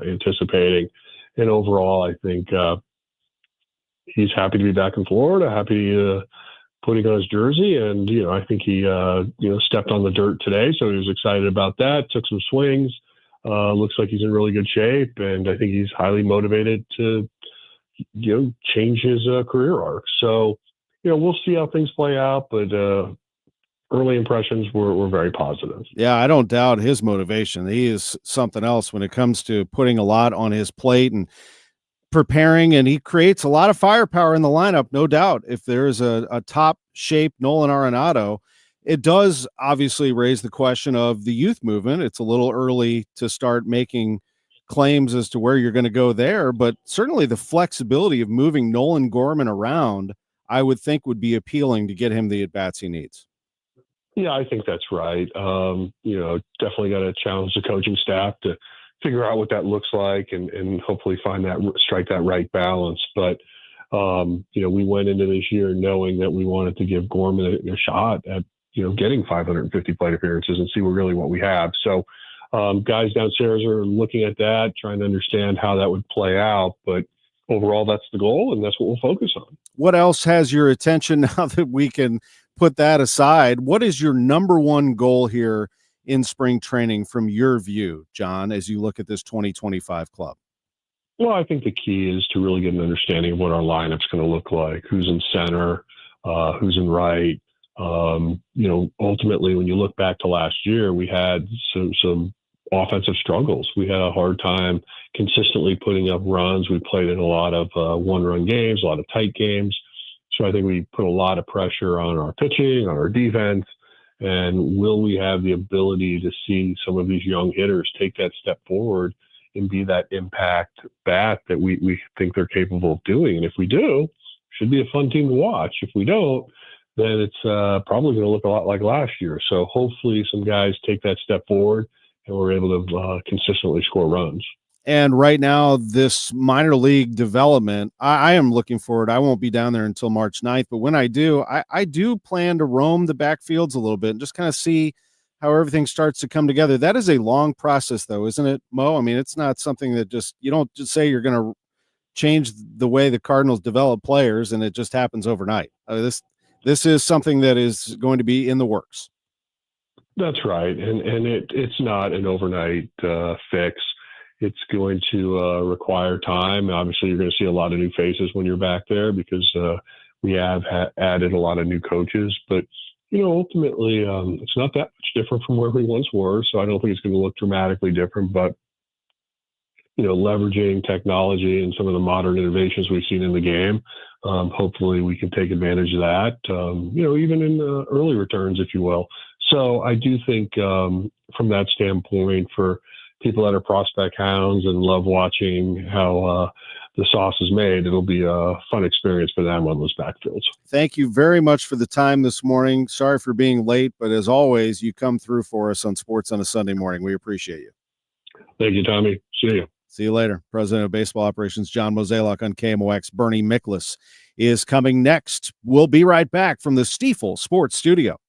anticipating. And overall, I think he's happy to be back in Florida, happy putting on his jersey. And, I think he, stepped on the dirt today. So he was excited about that, took some swings, looks like he's in really good shape. And I think he's highly motivated to, change his career arc. So, we'll see how things play out, but early impressions were very positive. Yeah, I don't doubt his motivation. He is something else when it comes to putting a lot on his plate and preparing, and he creates a lot of firepower in the lineup, no doubt. If there is a top shape Nolan Arenado, it does obviously raise the question of the youth movement. It's a little early to start making claims as to where you're going to go there, but certainly the flexibility of moving Nolan Gorman around, I would think would be appealing to get him the at-bats he needs. Yeah, I think that's right. Definitely got to challenge the coaching staff to figure out what that looks like and hopefully strike that right balance. But, we went into this year knowing that we wanted to give Gorman a shot at, getting 550 plate appearances and see really what we have. So guys downstairs are looking at that, trying to understand how that would play out. But overall, that's the goal, and that's what we'll focus on. What else has your attention now that we can put that aside? What is your number one goal here in spring training from your view, John, as you look at this 2025 club? Well, I think the key is to really get an understanding of what our lineup's going to look like, who's in center, who's in right, Ultimately, when you look back to last year, we had some offensive struggles. We had a hard time consistently putting up runs. We played in a lot of one-run games, a lot of tight games. So I think we put a lot of pressure on our pitching, on our defense. And will we have the ability to see some of these young hitters take that step forward and be that impact bat that we think they're capable of doing? And if we do, should be a fun team to watch. If we don't, then it's probably going to look a lot like last year. So hopefully some guys take that step forward and we're able to consistently score runs. And right now, this minor league development, I am looking forward. I won't be down there until March 9th, but when I do, I do plan to roam the backfields a little bit and just kind of see how everything starts to come together. That is a long process, though, isn't it, Mo? I mean, it's not something that you don't just say you're going to change the way the Cardinals develop players and it just happens overnight. This is something that is going to be in the works. That's right. And it's not an overnight fix. It's going to require time. Obviously, you're going to see a lot of new faces when you're back there because we have added a lot of new coaches. But, ultimately, it's not that much different from where we once were. So I don't think it's going to look dramatically different. But, leveraging technology and some of the modern innovations we've seen in the game, hopefully we can take advantage of that, even in the early returns, if you will. So I do think from that standpoint, for people that are prospect hounds and love watching how the sauce is made, it'll be a fun experience for them on those backfields. Thank you very much for the time this morning. Sorry for being late, but as always, you come through for us on Sports on a Sunday Morning. We appreciate you. Thank you, Tommy. See you. See you later. President of Baseball Operations, John Mozeliak on KMOX. Bernie Miklasz is coming next. We'll be right back from the Stifel Sports Studio.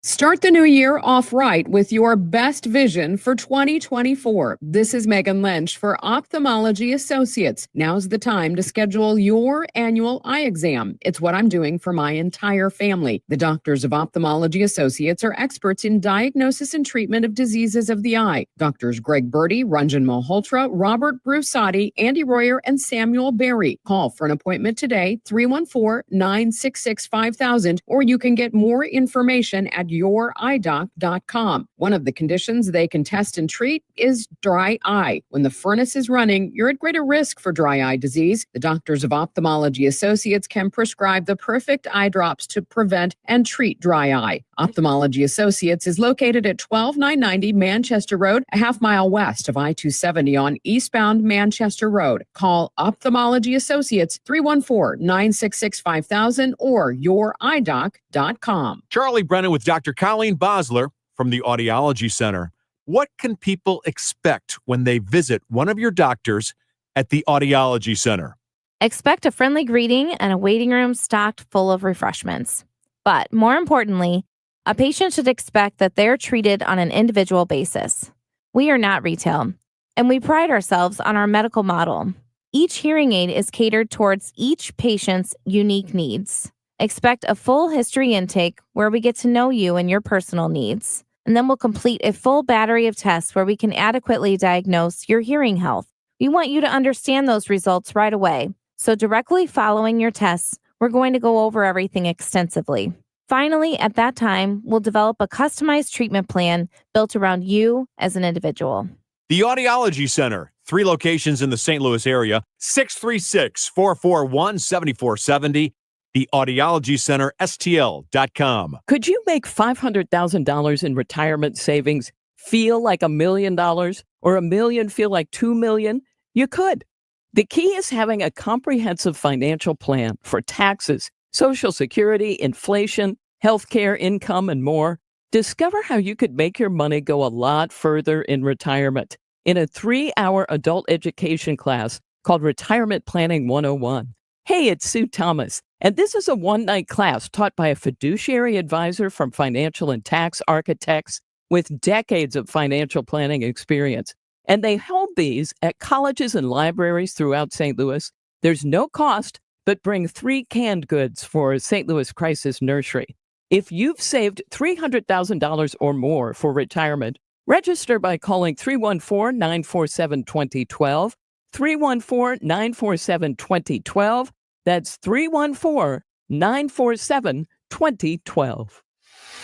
Start the new year off right with your best vision for 2024. This is Megan Lynch for Ophthalmology Associates. Now's the time to schedule your annual eye exam. It's what I'm doing for my entire family. The doctors of Ophthalmology Associates are experts in diagnosis and treatment of diseases of the eye. Doctors Greg Birdie, Ranjan Malhotra, Robert Brusati, Andy Royer, and Samuel Berry. Call for an appointment today, 314-966-5000, or you can get more information at youridoc.com. One of the conditions they can test and treat is dry eye. When the furnace is running, you're at greater risk for dry eye disease. The doctors of Ophthalmology Associates can prescribe the perfect eye drops to prevent and treat dry eye. Ophthalmology Associates is located at 12990 Manchester Road, a half-mile west of I-270 on eastbound Manchester Road. Call Ophthalmology Associates 314-966-5000 or youridoc.com. Charlie Brennan with Dr. Colleen Bosler from the Audiology Center. What can people expect when they visit one of your doctors at the Audiology Center? Expect a friendly greeting and a waiting room stocked full of refreshments. But more importantly, a patient should expect that they're treated on an individual basis. We are not retail, and we pride ourselves on our medical model. Each hearing aid is catered towards each patient's unique needs. Expect a full history intake where we get to know you and your personal needs. And then we'll complete a full battery of tests where we can adequately diagnose your hearing health. We want you to understand those results right away. So directly following your tests, we're going to go over everything extensively. Finally, at that time, we'll develop a customized treatment plan built around you as an individual. The Audiology Center, 3 locations in the St. Louis area, 636-441-7470. The Audiology Center, STL.com. Could you make $500,000 in retirement savings feel like $1 million or $1 million feel like $2 million? You could. The key is having a comprehensive financial plan for taxes, Social Security, inflation, healthcare, income, and more. Discover how you could make your money go a lot further in retirement in a 3-hour adult education class called Retirement Planning 101. Hey, it's Sue Thomas, and this is a one-night class taught by a fiduciary advisor from Financial and Tax Architects with decades of financial planning experience. And they hold these at colleges and libraries throughout St. Louis. There's no cost, but bring 3 canned goods for St. Louis Crisis Nursery. If you've saved $300,000 or more for retirement, register by calling 314-947-2012, 314-947-2012. That's 314-947-2012.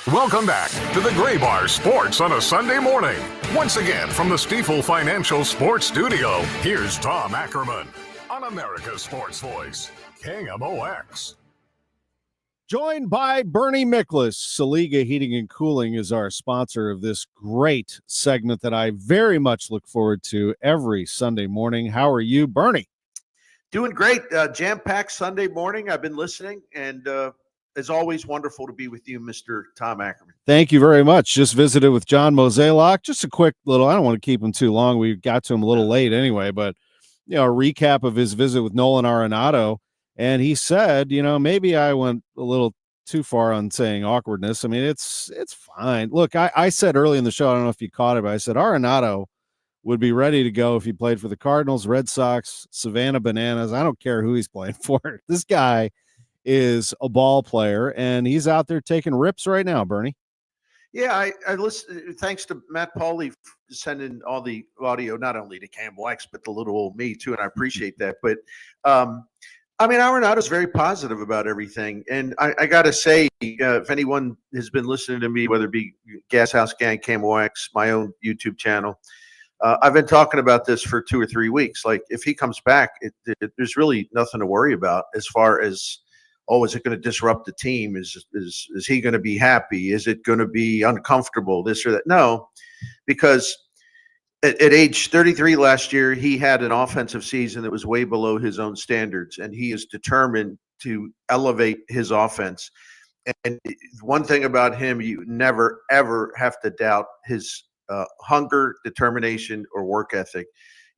Welcome back to the Gray Bar Sports on a Sunday morning. Once again, from the Stifel Financial Sports Studio, here's Tom Ackerman on America's Sports Voice, KMOX. Joined by Bernie Miklasz. Saliga Heating and Cooling is our sponsor of this great segment that I very much look forward to every Sunday morning. How are you, Bernie? Doing great. Jam-packed Sunday morning. I've been listening, and it's always wonderful to be with you, Mr. Tom Ackerman. Thank you very much. Just visited with John Mozeliak. Just a quick little, I don't want to keep him too long. We got to him a little late anyway, but a recap of his visit with Nolan Arenado. And he said, maybe I went a little too far on saying awkwardness. I mean, it's fine. Look, I said early in the show, I don't know if you caught it, but I said Arenado would be ready to go if he played for the Cardinals, Red Sox, Savannah Bananas. I don't care who he's playing for. This guy is a ball player, and he's out there taking rips right now, Bernie. Yeah, I listen. Thanks to Matt Pauley sending all the audio, not only to KMOX, but the little old me too, and I appreciate that. But Arenado's very positive about everything, and I got to say, if anyone has been listening to me, whether it be Gas House Gang, KMOX, my own YouTube channel, I've been talking about this for 2 or 3 weeks. Like, if he comes back, there's really nothing to worry about as far as, is it going to disrupt the team? Is he going to be happy? Is it going to be uncomfortable? This or that? No, because at age 33 last year, he had an offensive season that was way below his own standards, and he is determined to elevate his offense. And one thing about him, you never, ever have to doubt his hunger, determination, or work ethic.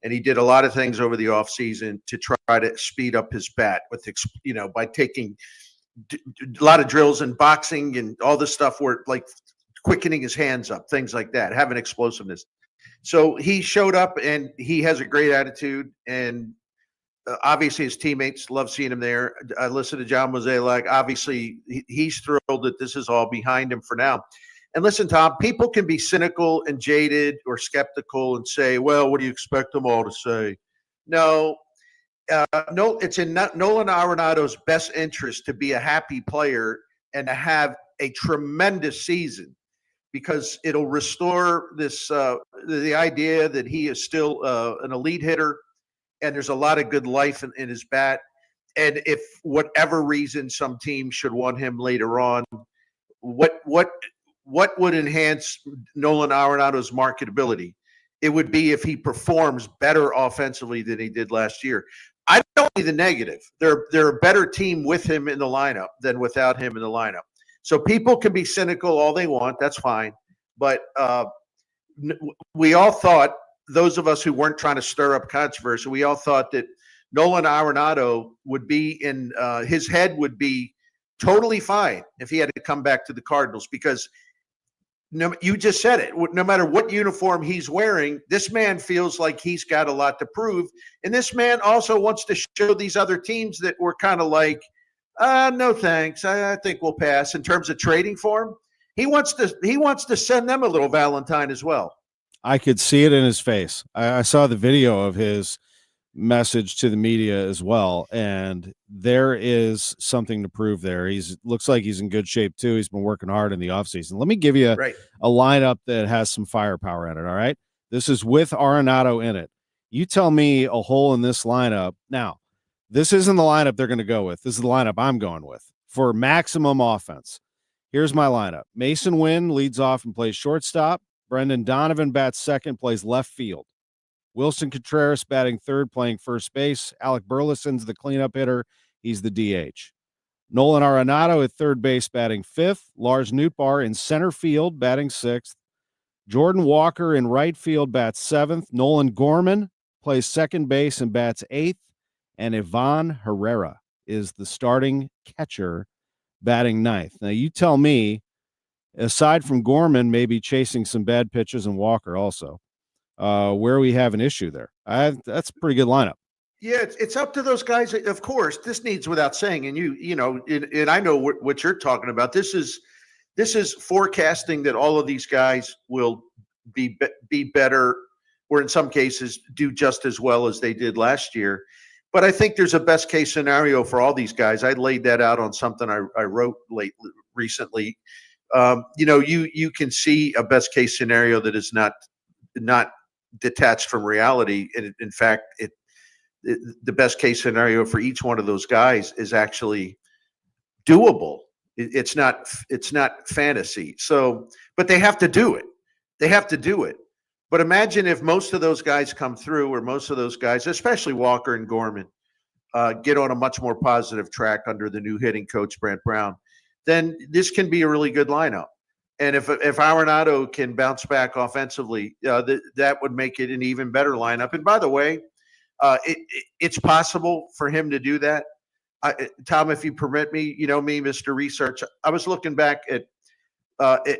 And he did a lot of things over the offseason to try to speed up his bat with, by taking a lot of drills and boxing and all this stuff where, like, quickening his hands up, things like that, having explosiveness. So he showed up, and he has a great attitude. And obviously his teammates love seeing him there. I listened to John Mozeliak. Obviously he's thrilled that this is all behind him for now. And listen, Tom, people can be cynical and jaded or skeptical and say, well, what do you expect them all to say? No, it's in Nolan Arenado's best interest to be a happy player and to have a tremendous season, because it'll restore this the idea that he is still an elite hitter, and there's a lot of good life in his bat. And if whatever reason some team should want him later on, what would enhance Nolan Arenado's marketability? It would be if he performs better offensively than he did last year. I don't see the negative. They're a better team with him in the lineup than without him in the lineup. So people can be cynical all they want. That's fine. But we all thought, those of us who weren't trying to stir up controversy, we all thought that Nolan Arenado would be his head would be totally fine if he had to come back to the Cardinals, because you just said it. No matter what uniform he's wearing, this man feels like he's got a lot to prove. And this man also wants to show these other teams that were kind of like, no thanks, I think we'll pass in terms of trading for him. He wants to send them a little Valentine as well. I could see it in his face. I saw the video of his message to the media as well, and there is something to prove there. Looks like he's in good shape too. He's been working hard in the offseason. Let me give you a lineup that has some firepower in it. All right, this is with Arenado in it. You tell me a hole in this lineup. Now, this isn't the lineup they're going to go with. This is the lineup I'm going with for maximum offense. Here's my lineup. Mason Wynn leads off and plays shortstop. Brendan Donovan bats second, plays left field. Wilson Contreras batting third, playing first base. Alec Burleson's the cleanup hitter. He's the DH. Nolan Arenado at third base, batting fifth. Lars Nootbaar in center field, batting sixth. Jordan Walker in right field, bats seventh. Nolan Gorman plays second base and bats eighth. And Ivan Herrera is the starting catcher, batting ninth. Now, you tell me, aside from Gorman maybe chasing some bad pitches and Walker also, where we have an issue there. That's a pretty good lineup. Yeah, it's up to those guys. Of course, this needs without saying, and and I know what you're talking about. This is forecasting that all of these guys will be better, or in some cases do just as well as they did last year. But I think there's a best case scenario for all these guys. I laid that out on something I wrote recently. You can see a best case scenario that is not detached from reality. And in fact, the best case scenario for each one of those guys is actually doable. It's not fantasy. So, but they have to do it. But imagine if most of those guys come through, or most of those guys, especially Walker and Gorman, get on a much more positive track under the new hitting coach, Brent Brown, then this can be a really good lineup. And if Arenado can bounce back offensively, that would make it an even better lineup. And by the way, it's possible for him to do that. Tom, if you permit me, you know me, Mr. Research, I was looking back at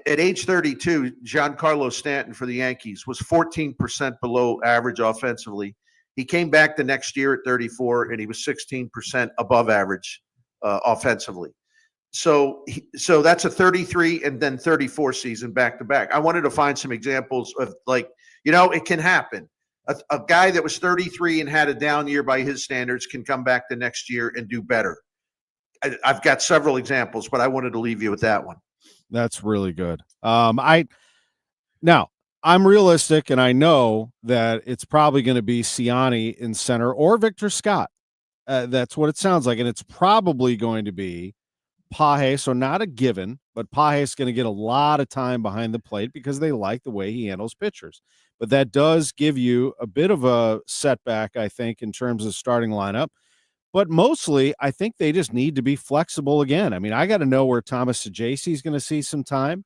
age 32, Giancarlo Stanton for the Yankees was 14% below average offensively. He came back the next year at 34, and he was 16% above average offensively. So that's a 33 and then 34 season back to back. I wanted to find some examples of, like, it can happen. A guy that was 33 and had a down year by his standards can come back the next year and do better. I've got several examples, but I wanted to leave you with that one. That's really good. I'm realistic, and I know that it's probably going to be Ciani in center or Victor Scott. That's what it sounds like, and it's probably going to be Paje. So not a given, but Paje is going to get a lot of time behind the plate because they like the way he handles pitchers. But that does give you a bit of a setback, I think, in terms of starting lineup. But mostly, I think they just need to be flexible again. I mean, I got to know where Thomas Saggese is going to see some time.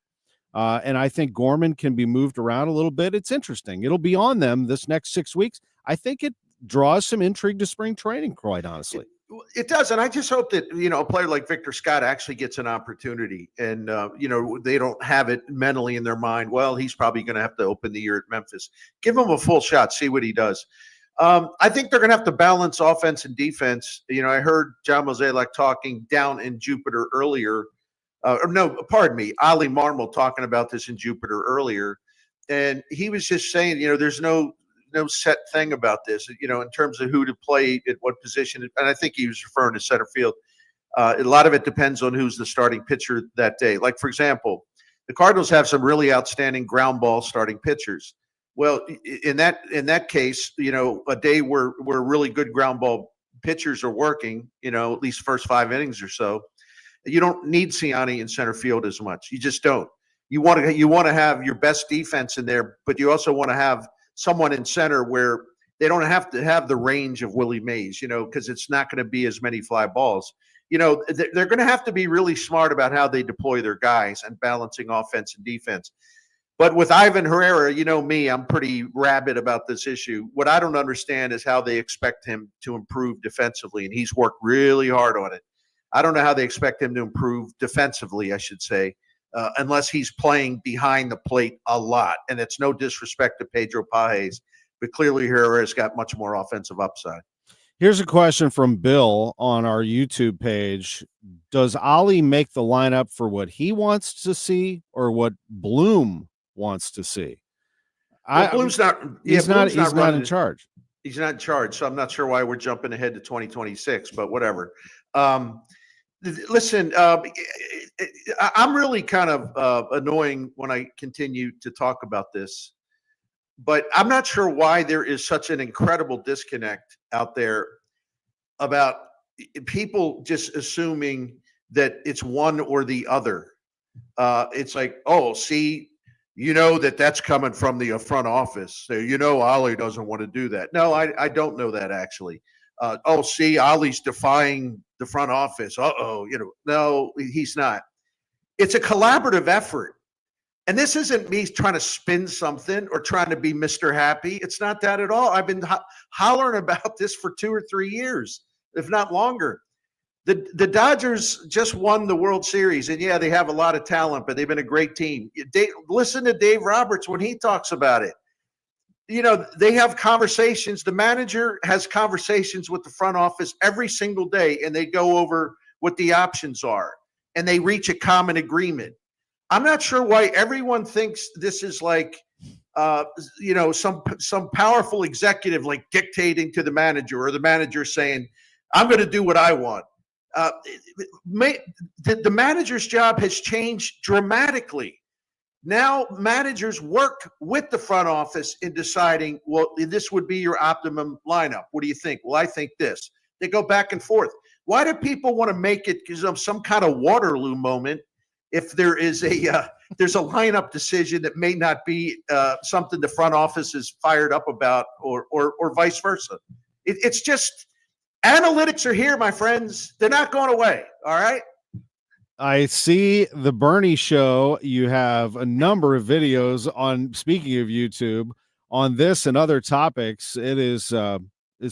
And I think Gorman can be moved around a little bit. It's interesting. It'll be on them this next 6 weeks. I think it draws some intrigue to spring training, quite honestly. It does. And I just hope that, a player like Victor Scott actually gets an opportunity, and, they don't have it mentally in their mind. Well, he's probably going to have to open the year at Memphis. Give him a full shot. See what he does. I think they're going to have to balance offense and defense. I heard John Mozeliak talking down in Jupiter earlier. Ali Marmol talking about this in Jupiter earlier. And he was just saying, there's no set thing about this, in terms of who to play at what position. And I think he was referring to center field. A lot of it depends on who's the starting pitcher that day. Like, for example, the Cardinals have some really outstanding ground ball starting pitchers. Well, in that case, a day where really good ground ball pitchers are working, at least first 5 innings or so, you don't need Ciani in center field as much. You just don't. You want to have your best defense in there, but you also want to have someone in center where they don't have to have the range of Willie Mays, because it's not going to be as many fly balls. They're going to have to be really smart about how they deploy their guys and balancing offense and defense. But with Ivan Herrera, me, I'm pretty rabid about this issue. What I don't understand is how they expect him to improve defensively, and he's worked really hard on it. I don't know how they expect him to improve defensively, I should say, unless he's playing behind the plate a lot. And it's no disrespect to Pedro Pajes, but clearly Herrera's got much more offensive upside. Here's a question from Bill on our YouTube page. Does Ollie make the lineup for what he wants to see or what Bloom wants to see? Bloom's not. He's not in charge. He's not in charge, so I'm not sure why we're jumping ahead to 2026. But whatever. Listen, I'm really kind of annoying when I continue to talk about this, but I'm not sure why there is such an incredible disconnect out there about people just assuming that it's one or the other. It's like, oh, see, that's coming from the front office. So, Ollie doesn't want to do that. No, I don't know that actually. See, Ollie's defying the front office. No, he's not. It's a collaborative effort. And this isn't me trying to spin something or trying to be Mr. Happy. It's not that at all. I've been hollering about this for 2 or 3 years, if not longer. The Dodgers just won the World Series, and yeah, they have a lot of talent, but they've been a great team. Listen to Dave Roberts when he talks about it. They have conversations. The manager has conversations with the front office every single day, and they go over what the options are, and they reach a common agreement. I'm not sure why everyone thinks this is like, some powerful executive like dictating to the manager, or the manager saying, I'm going to do what I want. The manager's job has changed dramatically. Now managers work with the front office in deciding, well, this would be your optimum lineup. What do you think? Well, I think this. They go back and forth. Why do people want to make it some kind of Waterloo moment if there is there's a lineup decision that may not be something the front office is fired up about, or vice versa? It's just analytics are here, my friends. They're not going away. All right. I see the Bernie show. You have a number of videos on, speaking of YouTube, on this and other topics. It is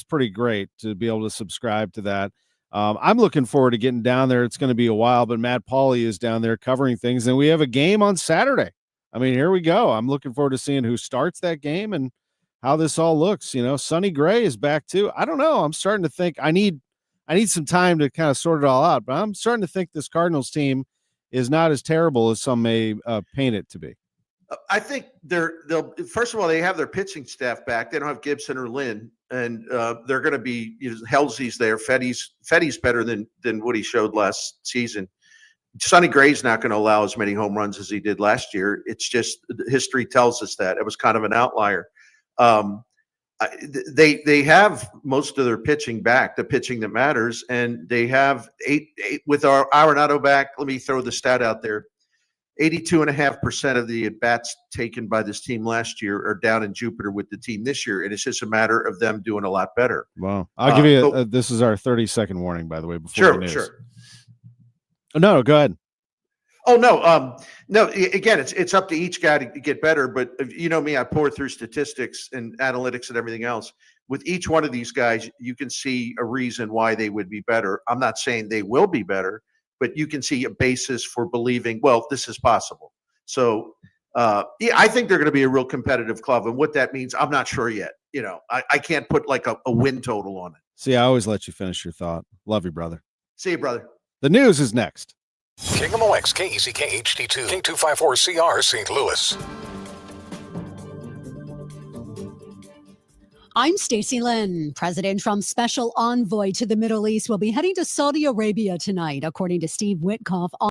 pretty great to be able to subscribe to that. I'm looking forward to getting down there. It's going to be a while, but Matt Pauley is down there covering things, and we have a game on Saturday. I mean, here we go. I'm looking forward to seeing who starts that game and how this all looks. You know, Sonny Gray is back too. I don't know. I'm starting to think I need some time to kind of sort it all out, but I'm starting to think this Cardinals team is not as terrible as some may paint it to be. I think they'll first of all, they have their pitching staff back. They don't have Gibson or Lynn, and they're going to be Halsey's there. Fetty's better than what he showed last season. Sonny Gray's not going to allow as many home runs as he did last year. It's just history tells us that it was kind of an outlier. They have most of their pitching back, the pitching that matters, and they have eight with our Arenado back. Let me throw the stat out there. 82.5% of the at-bats taken by this team last year are down in Jupiter with the team this year, and it's just a matter of them doing a lot better. Wow. I'll give you this is our 30-second warning, by the way, before the news. Sure. No, go ahead. Oh, no. Again, it's up to each guy to get better, but you know me, I pour through statistics and analytics and everything else. With each one of these guys, you can see a reason why they would be better. I'm not saying they will be better, but you can see a basis for believing, well, this is possible. So, I think they're going to be a real competitive club, and what that means, I'm not sure yet. You know, I can't put like a win total on it. See, I always let you finish your thought. Love you, brother. See you, brother. The news is next. KMOX, KECK HD2, K254CR, St. Louis. I'm Stacey Lynn. President Trump's special envoy to the Middle East will be heading to Saudi Arabia tonight, according to Steve Witkoff.